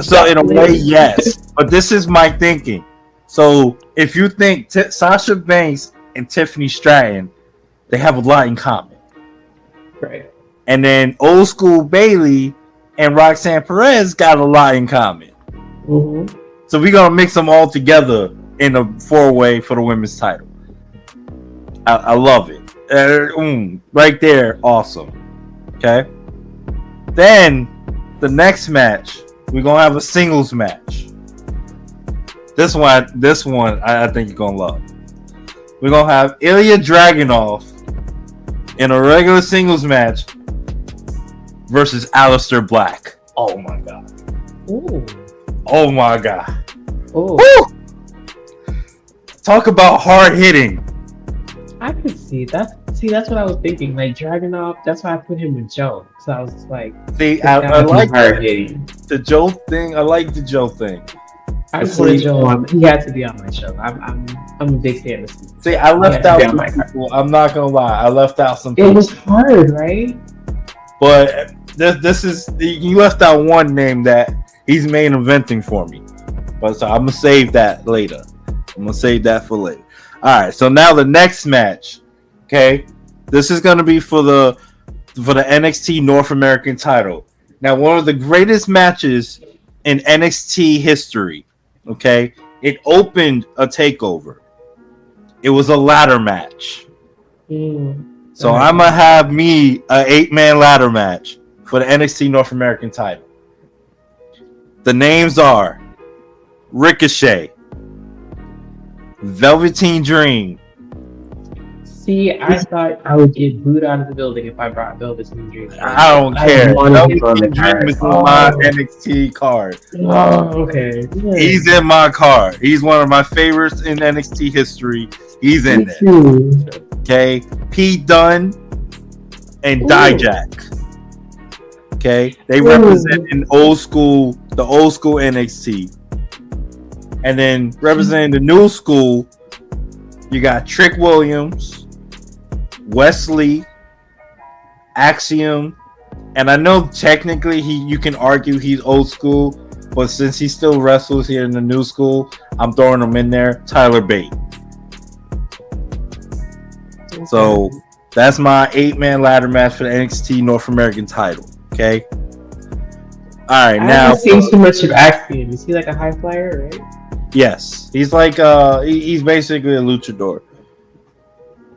So in a way, yes, but this is my thinking. So if you think Sasha Banks and Tiffany Stratton, they have a lot in common, right? And then old school Bailey and Roxanne Perez got a lot in common. Mm-hmm. So we're gonna mix them all together in a 4-way for the women's title. I love it. Right there, awesome. Okay. Then the next match, we're gonna have a singles match. This one, I think you're gonna love. We're gonna have Ilya Dragunov in a regular singles match versus Aleister Black. Oh my god. Ooh. Oh my god. Oh. Talk about hard hitting. I could see that. See, that's what I was thinking. Like Dragunov, that's why I put him with Joe. So I was just like, see, I like the Joe thing. I like the Joe thing. I just wanted Joe on. He had to be on my show. I'm a big fan of Steve. See, I left out some people. I'm not gonna lie. I left out some people. It was hard, right? But this is you left out one name that he's main eventing for me. But so I'm gonna save that later. I'm gonna save that for later. All right. So now the next match. Okay, this is gonna be for the NXT North American title. Now, one of the greatest matches in NXT history. Okay, It opened a takeover. It was a ladder match. So I'm gonna have me a 8-man ladder match for the NXT North American title. The names are Ricochet, Velveteen Dream. See, I thought I would get booed out of the building if I brought Velveteen Dream. I don't care. Velveteen Dream is on my NXT card. Oh, okay. Yeah. He's in my card. He's one of my favorites in NXT history. He's in there. Okay, Pete Dunne and Dijak. Okay, they represent the old school NXT, and then representing the new school, you got Trick Williams, Wesley, Axiom, and I know technically you can argue he's old school, but since he still wrestles here in the new school, I'm throwing him in there. Tyler Bate. So that's my 8-man ladder match for the NXT North American title. Okay. All right. I now haven't seen too much of Axiom. Is he like a high flyer, right? Yes, he's like he's basically a luchador,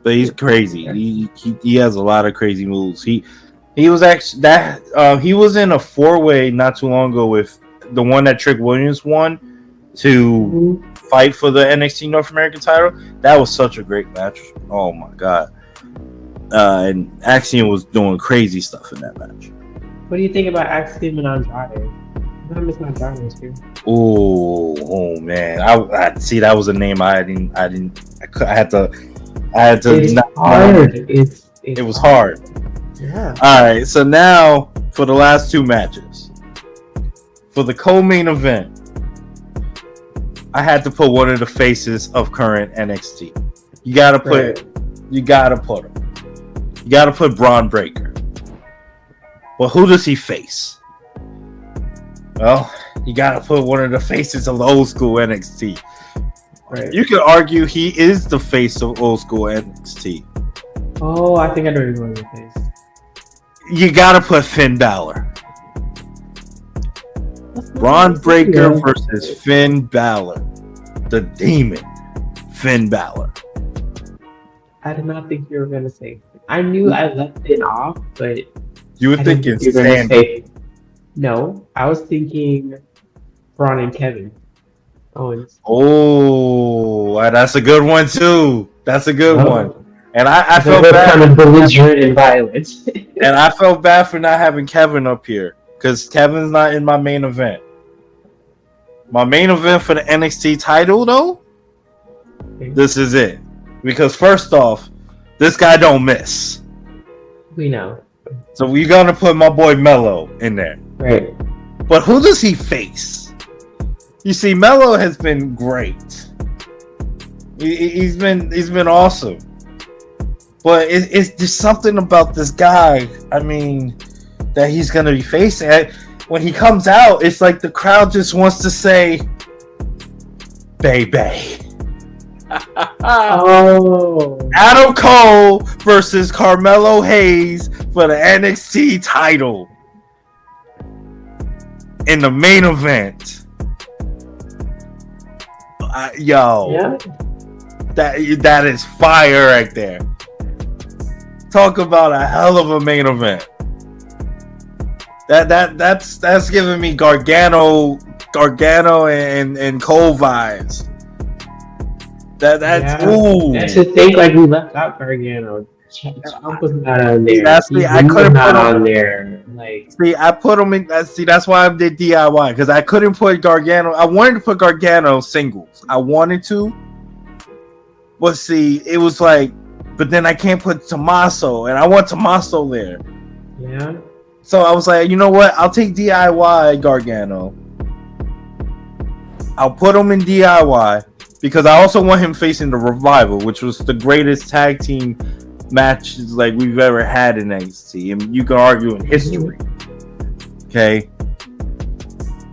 but he's crazy. He has a lot of crazy moves. He was actually he was in a 4-way not too long ago with the one that Trick Williams won to fight for the NXT North American title. That was such a great match. Oh my god! And Axiom was doing crazy stuff in that match. What do you think about Axiom and Andrade? I'm missing Andrade too. Oh man! I see that was a name I had to. It's hard. It was hard. Yeah. All right, so now for the last 2 matches. For the co-main event, I had to put one of the faces of current NXT. You gotta put him. You gotta put Braun Breaker. Well, who does he face? Well, you gotta put one of the faces of the old school NXT. Right. You could argue he is the face of old school NXT. Oh, I think I know who the face. You gotta put Finn Balor. Braun Breaker versus Finn Balor. The Demon. Finn Balor. I did not think you were gonna say. I knew I left it off, but You were thinking Sandy. No, I was thinking Braun and Kevin Owens. Oh, that's a good one too. That's a good one. And I felt bad. Kind of belligerent and violent. And I felt bad for not having Kevin up here because Kevin's not in my main event. My main event for the NXT title, though, this is it. Because first off, this guy don't miss. We know. So we're gonna put my boy Mello in there. Right. But who does he face? You see, Mello has been great. He's been awesome. But it's just something about this guy, I mean, that he's gonna be facing. When he comes out, it's like the crowd just wants to say, "Baby." Oh. Adam Cole versus Carmelo Hayes for the NXT title in the main event. Yeah. That is fire right there. Talk about a hell of a main event. That's giving me Gargano and Cole vibes. That's ooh. And to think like we left out Gargano. Trump was not on there. I couldn't not put him on there. Like, see, I put him in. See, that's why I did DIY because I couldn't put Gargano. I wanted to put Gargano singles. I wanted to, but see, it was like, but then I can't put Tommaso, and I want Tommaso there. yeah. So I was like, you know what? I'll take DIY Gargano. I'll put him in DIY because I also want him facing the Revival, which was the greatest tag team matches like we've ever had in NXT, and you can argue in history. Okay,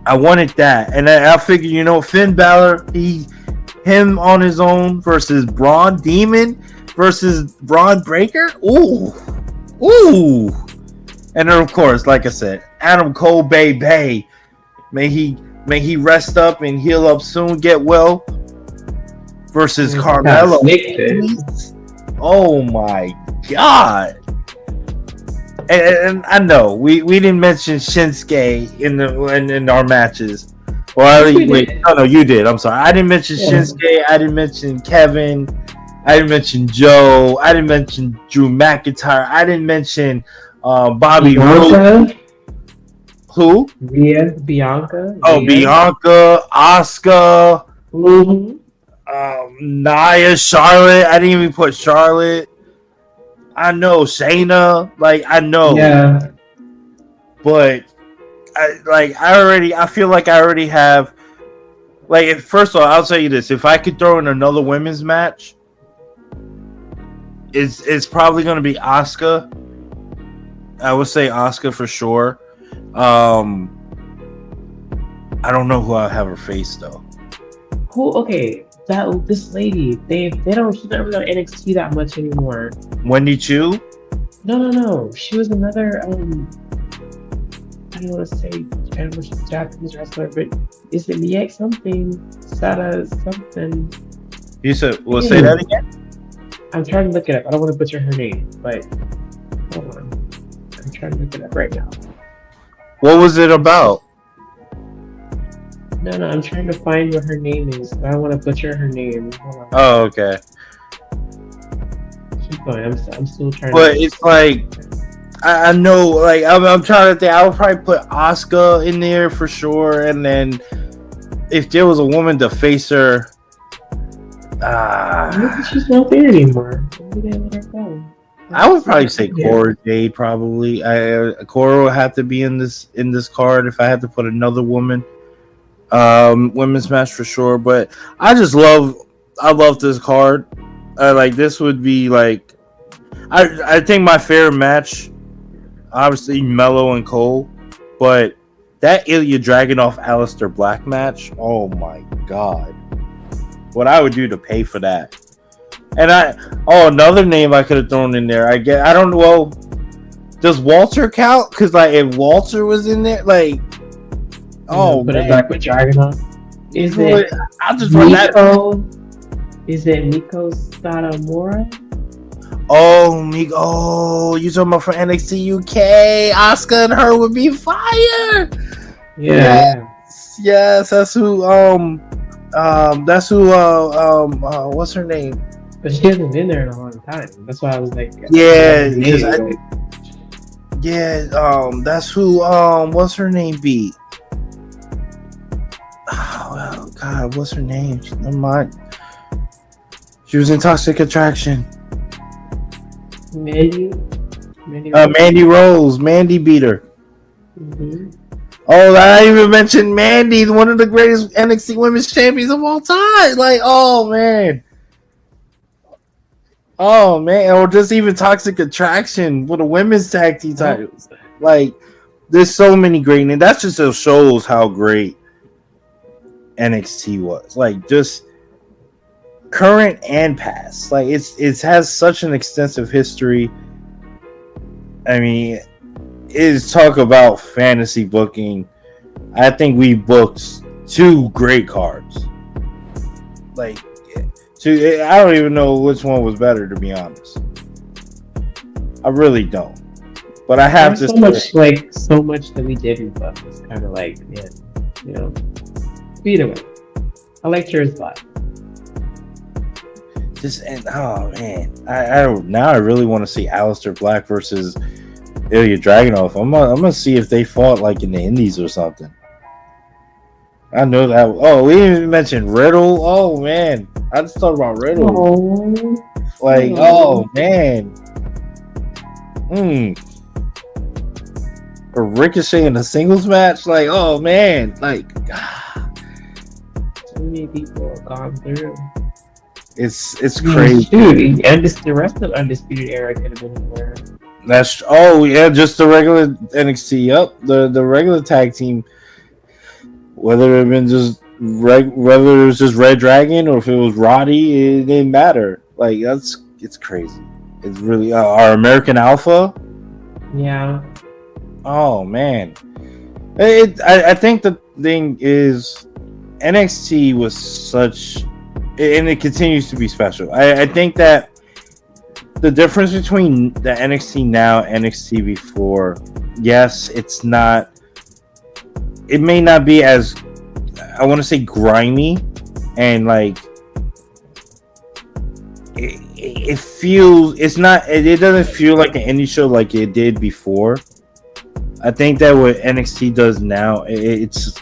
I wanted that, and I figured, you know, Finn Balor, him on his own versus Braun Demon versus Braun Breaker. Ooh, and then of course, like I said, Adam Cole, baby, may he may he rest up and heal up soon, get well. Versus Carmelo. Oh my god! And I know we didn't mention Shinsuke in our matches. Well, no, you did. I'm sorry. I didn't mention Shinsuke. I didn't mention Kevin. I didn't mention Joe. I didn't mention Drew McIntyre. I didn't mention Bobby Roode. Who? Bianca. Oh, Bianca, Asuka. Mm-hmm. Nia, Charlotte. I didn't even put Charlotte. I know Shayna. Like I know. Yeah. But I feel like I already have. Like, first of all, I'll tell you this: if I could throw in another women's match, it's probably going to be Asuka. I would say Asuka for sure. I don't know who I'll have her face though. Who? Okay, this lady. She's not really on NXT that much anymore. Wendy Chu? No. She was another. I don't want to say Japanese wrestler, but is it Miyake something? Sada something? You said, well, say that again? I'm trying to look it up. I don't want to butcher her name, but hold on. I'm trying to look it up right now. What was it about? No, I'm trying to find what her name is. I don't want to butcher her name. Hold on. Oh, okay. Keep going. I'm still trying. But it's like, I know, like, I'm trying to think. I would probably put Asuka in there for sure, and then if there was a woman to face her, she's not there anymore. Maybe they let her go. I would probably say Cora Jade. Probably, Cora would have to be in this card if I had to put another woman. Women's match for sure. But I love this card. Like, this would be like, I think my favorite match, obviously Mello and Cole, but that Ilya Dragunov Aleister Black match, oh my god, what I would do to pay for that. And another name I could have thrown in there. I don't know. Well, does Walter count? Because like, if Walter was in there, like, put it back with Dragunov. I'll just run Nico? Is it Nico Satomura? Oh, Nico! Oh, you talking about for NXT UK? Asuka and her would be fire. Yeah. Yes, that's who. What's her name? But she hasn't been there in a long time. That's why I was like, that's who. What's her name? Be. Oh God, what's her name? Never mind. She was in Toxic Attraction. Mandy Rose. Mandy beat her. Mm-hmm. Oh, I even mentioned Mandy, one of the greatest NXT Women's Champions of all time. Like, oh man, or just even Toxic Attraction with a women's tag team titles. Like, there's so many great names. That just shows how great NXT was. Like, just current and past. Like, it has such an extensive history. I mean, is talk about fantasy booking. I think we booked 2 great cards. Like, I don't even know which one was better, to be honest. I really don't. But I have so much that we didn't book. It's kind of like, yeah, either way, I liked yours a lot. Oh man, I really want to see Aleister Black versus Ilya Dragunov. I'm gonna see if they fought like in the Indies or something. I know that. Oh, we didn't even mention Riddle. Oh man, I just thought about Riddle. Oh man. Or Ricochet in a singles match. Like, oh man, like. Too many people have gone through. It's crazy. Dude, the rest of Undisputed Era could have been anywhere. Just the regular NXT. Yep, the regular tag team. Whether it been just whether it was just Red Dragon or if it was Roddy, it didn't matter. Like, it's crazy. It's really our American Alpha. Yeah. Oh man, I think the thing is NXT was such, and it continues to be special. I think that the difference between the NXT now, NXT before, yes, it's not. It may not be as, I want to say, grimy, and like it feels. It's not. It doesn't feel like an indie show like it did before. I think that what NXT does now, it's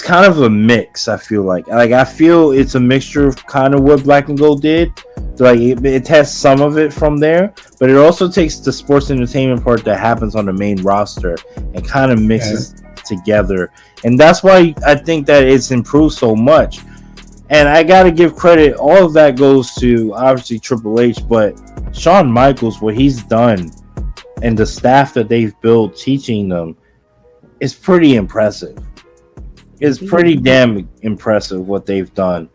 kind of a mix. I feel like I feel it's a mixture of kind of what Black and Gold did. So like it has some of it from there, but it also takes the sports entertainment part that happens on the main roster and kind of mixes together. And that's why I think that it's improved so much. And I got to give credit. All of that goes to obviously Triple H, but Shawn Michaels, what he's done and the staff that they've built teaching them is pretty impressive. It's pretty damn impressive what they've done.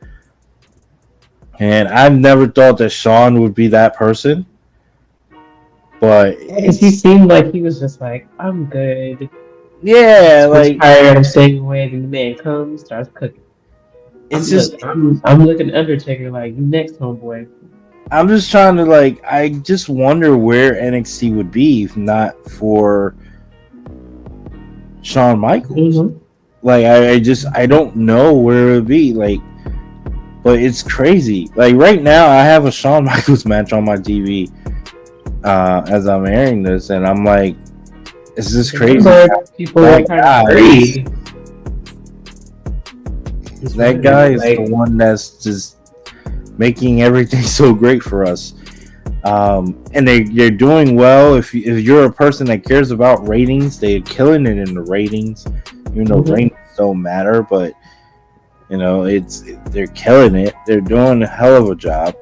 And I never thought that Shawn would be that person. But Because he seemed like he was just like, I'm good. Yeah, like tired of staying away, then the man comes, starts cooking. I'm looking at Undertaker like, you next, homeboy. I'm just trying to I just wonder where NXT would be if not for Shawn Michaels. Mm-hmm. I don't know where it would be. But it's crazy. Right now, I have a Shawn Michaels match on my TV as I'm airing this, and I'm like, is this crazy? People are kind of crazy. That guy is the one that's just making everything so great for us. And they're doing well. If you're a person that cares about ratings, they're killing it in the ratings. Even though ratings don't matter, but they're killing it. They're doing a hell of a job.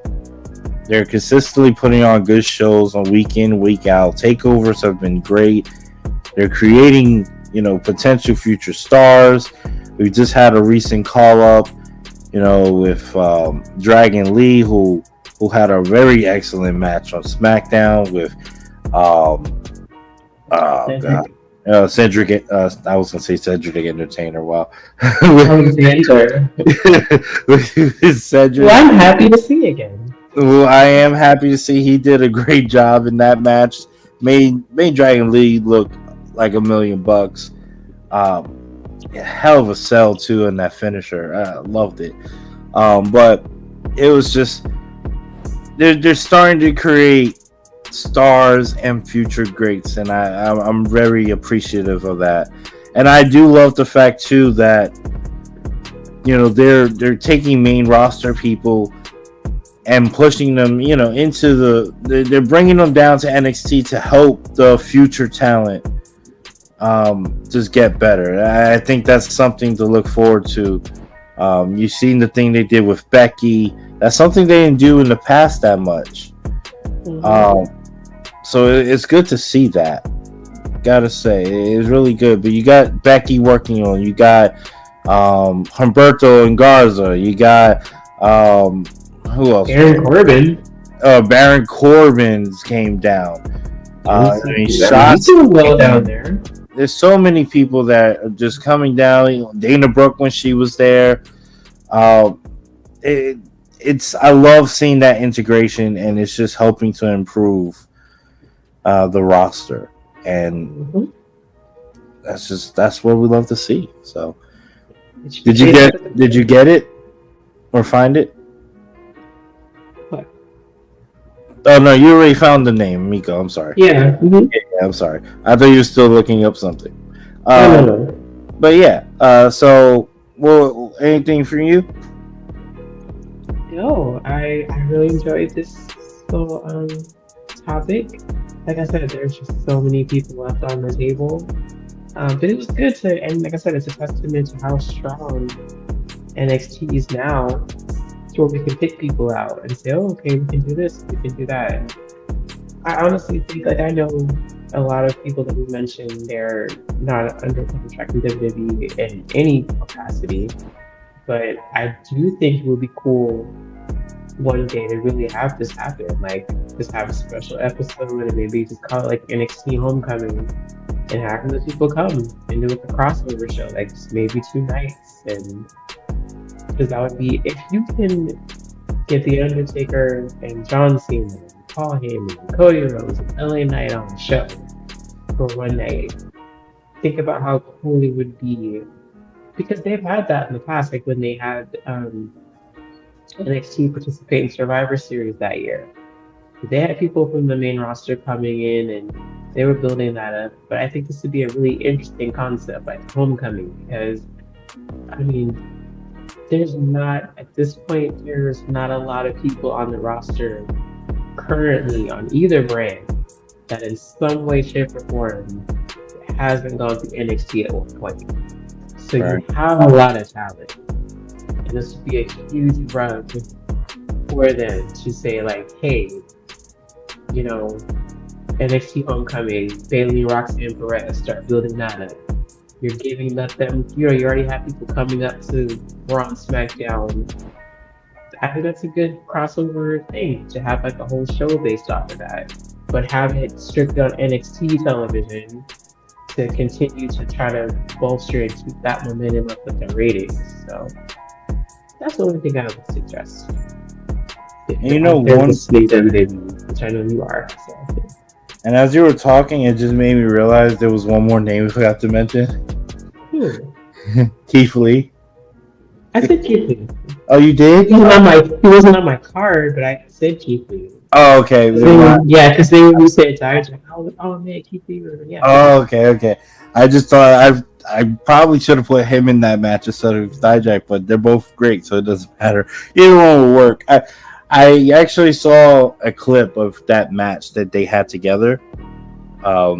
They're consistently putting on good shows on week in, week out. Takeovers have been great. They're creating, potential future stars. We just had a recent call up, with Dragon Lee, who had a very excellent match on SmackDown with Cedric. I was gonna say Cedric Entertainer. Wow. Cedric. Well, I'm happy to see again. Well, I am happy to see he did a great job in that match. Made Dragon Lee look like $1 million. Hell of a sell too in that finisher. I loved it. But it was just they're starting to create stars and future greats, and I'm very appreciative of that. And I do love the fact too that they're taking main roster people and pushing them into they're bringing them down to NXT to help the future talent just get better. I think that's something to look forward to. You've seen the thing they did with Becky. That's something they didn't do in the past that much. So it's good to see that. Gotta say, it's really good. But you got Becky working on. You got Humberto and Garza. You got who else? Baron Corbin. Baron Corbin came down. He's doing well down there. There's so many people that are just coming down. Dana Brooke when she was there. It's I love seeing that integration, and it's just helping to improve the roster, and that's what we love to see. So, did you get it or find it? What? Oh no, you already found the name, Miko. I'm sorry. Yeah. Mm-hmm. Yeah, I'm sorry. I thought you were still looking up something. No. But yeah. So, well, anything for you? No, I really enjoyed this little topic. Like I said, there's just so many people left on the table. But it was good and like I said, it's a testament to how strong NXT is now, to where we can pick people out and say, oh, okay, we can do this, we can do that. And I honestly think, I know a lot of people that we mentioned, they're not under contract with WWE in any capacity, but I do think it would be cool one day to really have this happen, just have a special episode and maybe just call it NXT Homecoming, and having those people come and do like a crossover show, like maybe 2 nights, and because that would be if you can get the Undertaker and John Cena, and Paul Heyman, and Cody Rhodes, and LA Knight on the show for one night. Think about how cool it would be, because they've had that in the past, like when they had NXT participate in Survivor Series that year. They had people from the main roster coming in and they were building that up. But I think this would be a really interesting concept, like homecoming, because I mean, there's not, at this point, there's not a lot of people on the roster currently on either brand that in some way, shape, or form hasn't gone to NXT at one point. So Right. you have a lot of talent. And this would be a huge rub for them to say, like, hey, you know, NXT Homecoming, Bailey, Roxanne, Perez, start building that up. You're giving them, you already have people coming up to Raw and SmackDown. I think that's a good crossover thing to have like a whole show based off of that, but have it strictly on NXT television to continue to try to bolster and keep that momentum up with the ratings. So that's the only thing I would suggest. You know, one WWE, which I know you are. So. And as you were talking, it just made me realize there was one more name we forgot to mention. Keith Lee. I said Keith Lee. Oh, you did? He wasn't on my card, but I said Keith Lee. Oh, okay. Yeah, because then when you said Dijak, oh man, Keith Lee. Yeah. Oh, okay. I just thought I probably should have put him in that match instead of Dijak, but they're both great, so it doesn't matter. Either one will work. I actually saw a clip of that match that they had together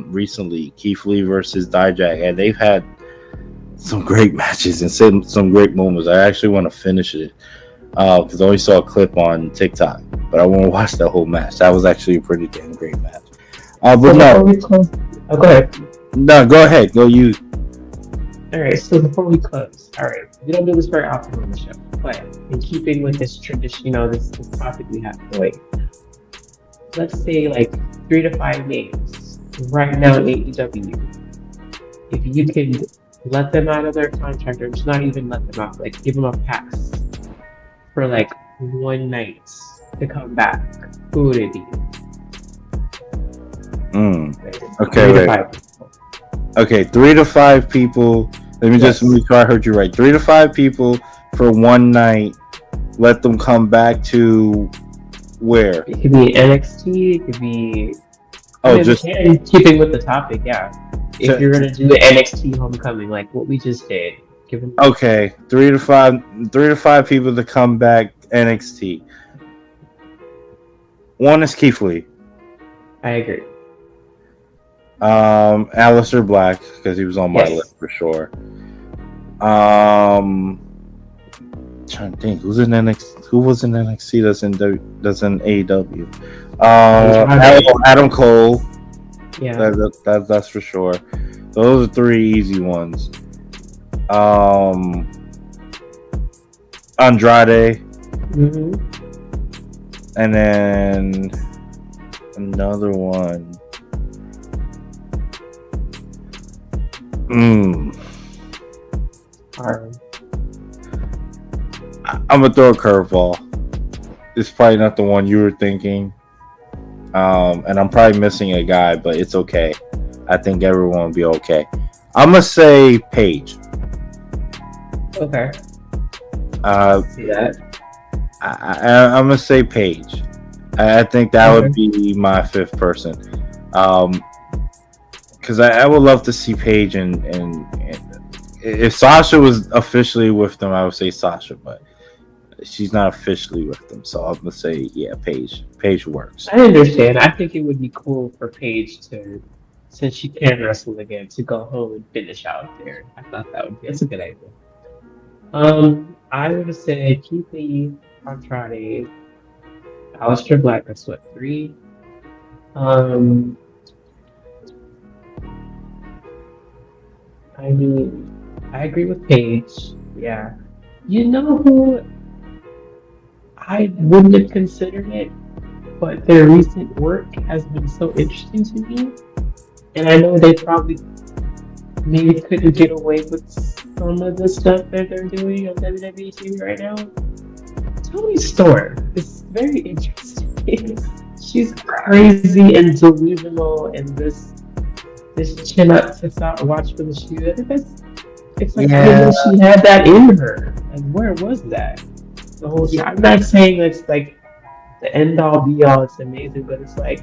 recently, Keith Lee versus Dijak, and they've had some great matches and some great moments. I actually want to finish it because I only saw a clip on TikTok, but I want to watch that whole match. That was actually a pretty damn great match. But no. Oh, go ahead. No, go ahead. Go you. All right, so before we close, all right, we don't do this very often on the show, but in keeping with this tradition, this topic we have going, let's say like 3 to 5 names right now in AEW. If you can let them out of their contract, or just not even let them out, like give them a pass for like one night to come back, who would it be? Okay, wait. Okay, 3 to 5 people. Let me just make sure I heard you right. 3 to 5 people for one night. Let them come back to where? It could be NXT. It could be. Just keeping with the topic, yeah. If you're gonna do the NXT Homecoming, like what we just did, okay, 3 to 5 people to come back NXT. One is Keith Lee. I agree. Aleister Black, because he was on my list for sure. Trying to think who's in NXT. Who was in NXT that's in AEW? Adam Cole. Yeah, that's for sure. Those are 3 easy ones. Andrade. And then another one. I'm gonna throw a curveball. It's probably not the one you were thinking. And I'm probably missing a guy, but it's okay. I think everyone will be okay. I'm gonna say Paige. Okay. See that? I'm gonna say Paige. I think that would be my 5th person. Because I would love to see Paige and if Sasha was officially with them, I would say Sasha, but she's not officially with them, so I'm gonna say Paige. Paige works. I understand. I think it would be cool for Paige to, since she can wrestle again, to go home and finish out there. I thought that's a good idea. I would say Keith Lee, Andrade, Aleister Black. That's what, 3. I mean, I agree with Paige. Yeah. You know who I wouldn't have considered it, but their recent work has been so interesting to me? And I know they probably maybe couldn't get away with some of the stuff that they're doing on WWE TV right now. Tony Storm is very interesting. She's crazy and delusional, and this chin up to stop watch for the shoe. I think it's like I didn't know she had that in her. Like where was that? The whole I'm not saying it's like the end all be all. It's amazing, but it's like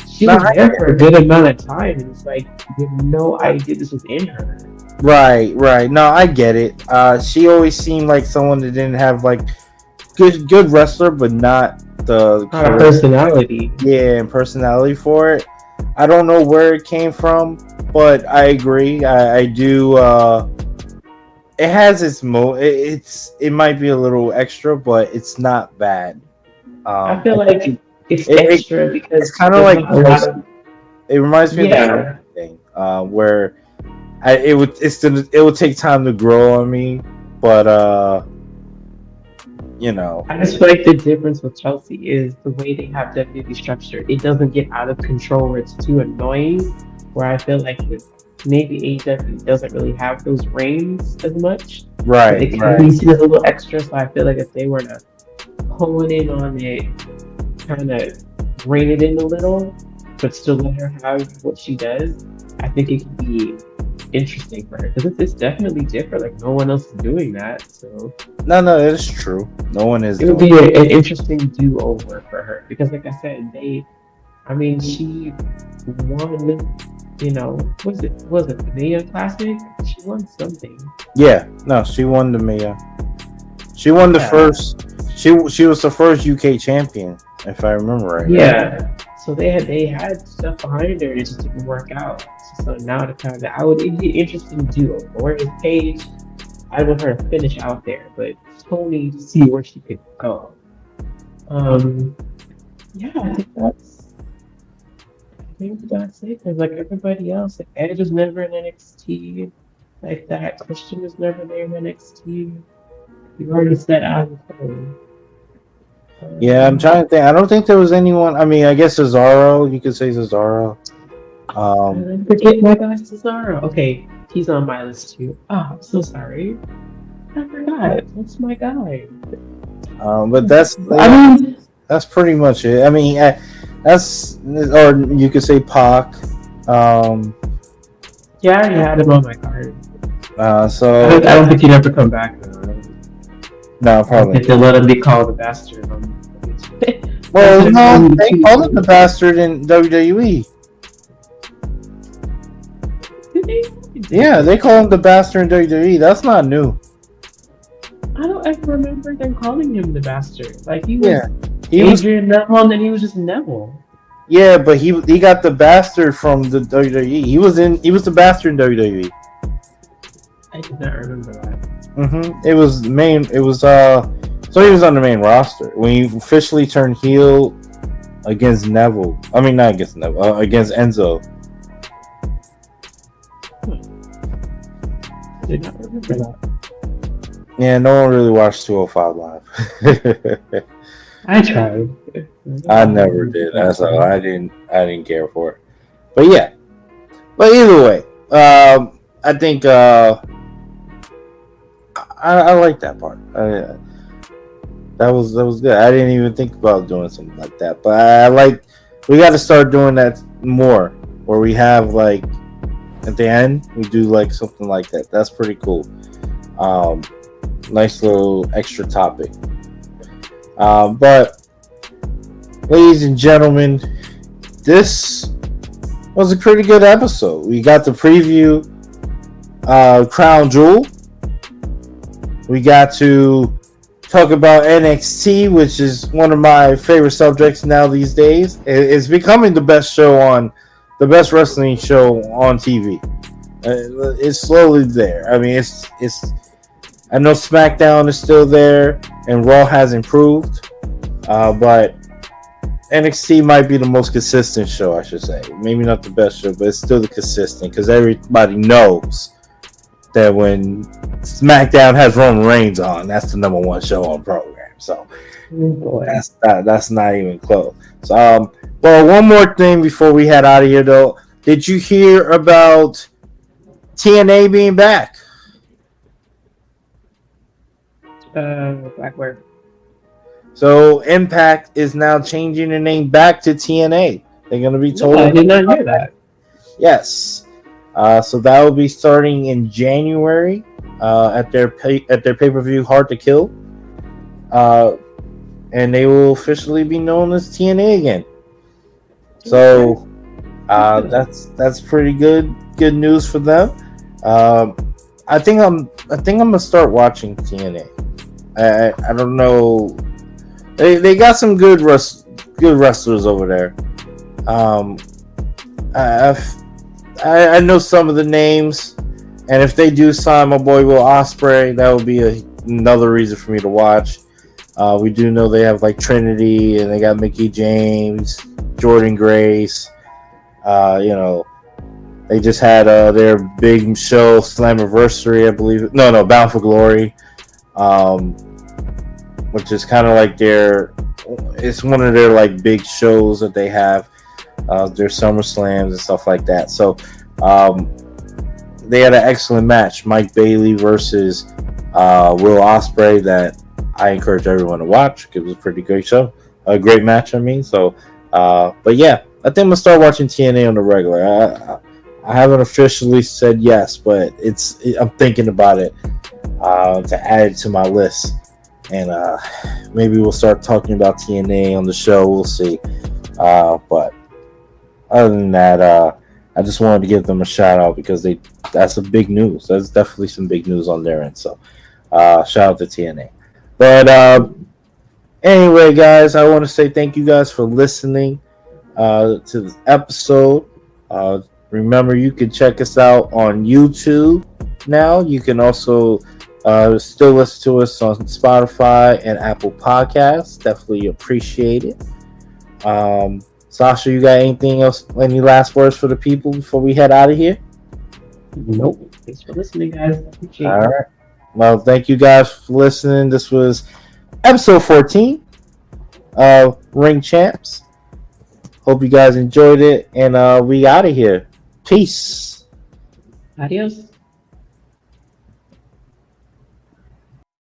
she was there for a good amount of time, and it's like you have no idea this was in her. Right. No, I get it. She always seemed like someone that didn't have like good wrestler, but not the personality. Yeah, and personality for it. I don't know where it came from, but I agree. I do. It has its it might be a little extra, but it's not bad. I feel like it's extra because it's kind of like it reminds me of the thing where it would take time to grow on me, but you know. I just feel like the difference with Chelsea is the way they have WWE structured. It doesn't get out of control where it's too annoying. Where I feel like maybe AEW doesn't really have those reigns as much. Right. It can be seen as a little extra. So I feel like if they were to hone in on it, kind of rein it in a little, but still let her have what she does, I think it could be interesting for her because it's definitely different. Like no one else is doing that. So no, it is true. No one is. It would be an interesting do-over for her because, like I said, she won. You know, was it the Mania Classic? She won something. Yeah, no, she won the Mania. She won the first. She was the first UK champion, if I remember right. Yeah. So they had stuff behind her, and it just didn't work out. So now it'd be interesting to do. Whereas Paige, I want her to finish out there, but Tony to see where she could go. Yeah, I think that's it. Because like everybody else, like Edge was never in NXT, like that. Christian was never there in NXT. You already said out yeah, I'm trying to think. I don't think there was anyone. I mean, I guess Cesaro. You could say Cesaro. I forget my guy Cesaro. Okay, he's on my list too. Oh, I'm so sorry. I forgot. That's my guy. But that's pretty much it. I mean, that's or you could say Pac. Yeah, I already had him on my card. So I don't think he'd ever come back though. No, probably. They let him be called a bastard. Well, no, they called him the bastard in WWE. Did they? Yeah, they call him the bastard in WWE. That's not new. I don't ever remember them calling him the bastard. Like he was Adrian Neville, and then he was just Neville. Yeah, but he got the bastard from the WWE. He was the bastard in WWE. I did not remember that. It was so he was on the main roster when he officially turned heel against Neville. I mean, not against Neville, against Enzo. I did not remember that. Yeah, no one really watched 205 Live. I tried. I never did. That's all. I didn't care for it. But yeah. But either way, I think I like that part. That was good. I didn't even think about doing something like that. But we got to start doing that more, where we have like at the end we do like something like that. That's pretty cool. Nice little extra topic. But ladies and gentlemen, this was a pretty good episode. We got to preview Crown Jewel. We got to talk about NXT, which is one of my favorite subjects now these days. It's becoming the best wrestling show on TV. It's slowly there. I mean, it's. I know SmackDown is still there, and Raw has improved, but NXT might be the most consistent show, I should say. Maybe not the best show, but it's still the consistent because everybody knows that when SmackDown has Roman Reigns on, that's the number one show on program. So that's not even close. So, well, one more thing before we head out of here, though. Did you hear about TNA being back? Blackware. So Impact is now changing their name back to TNA. They're going to be No, I told. did not hear that. Yes. So that will be starting in January at their pay-per-view Hard to Kill. And they will officially be known as TNA again. So that's pretty good news for them. I think I'm gonna start watching TNA. I don't know. They got some good wrestlers over there. I know some of the names, and if they do sign my boy Will Ospreay, that would be another reason for me to watch. We do know they have like Trinity, and they got Mickey James, Jordan Grace. They just had their big show Slammiversary, I believe. No, Bound for Glory, which is kind of like it's one of their like big shows that they have. Their Summer Slams and stuff like that. So they had an excellent match, Mike Bailey versus Will Ospreay, that I encourage everyone to watch. It was a pretty great show, a great match. I mean, so but yeah, I think I'm gonna start watching TNA on the regular. I haven't officially said yes, but I'm thinking about it to add it to my list, and maybe we'll start talking about TNA on the show. We'll see. But other than that, I just wanted to give them a shout out because that's a big news. That's definitely some big news on their end. So shout out to TNA. But anyway, guys, I want to say thank you guys for listening to this episode. Remember, you can check us out on YouTube now. You can also still listen to us on Spotify and Apple Podcasts. Definitely appreciate it. Sasha, you got anything else? Any last words for the people before we head out of here? Nope. Thanks for listening, guys. Appreciate it. All right. Well, thank you guys for listening. This was episode 14 of Ring Champs. Hope you guys enjoyed it, and we out of here. Peace. Adios.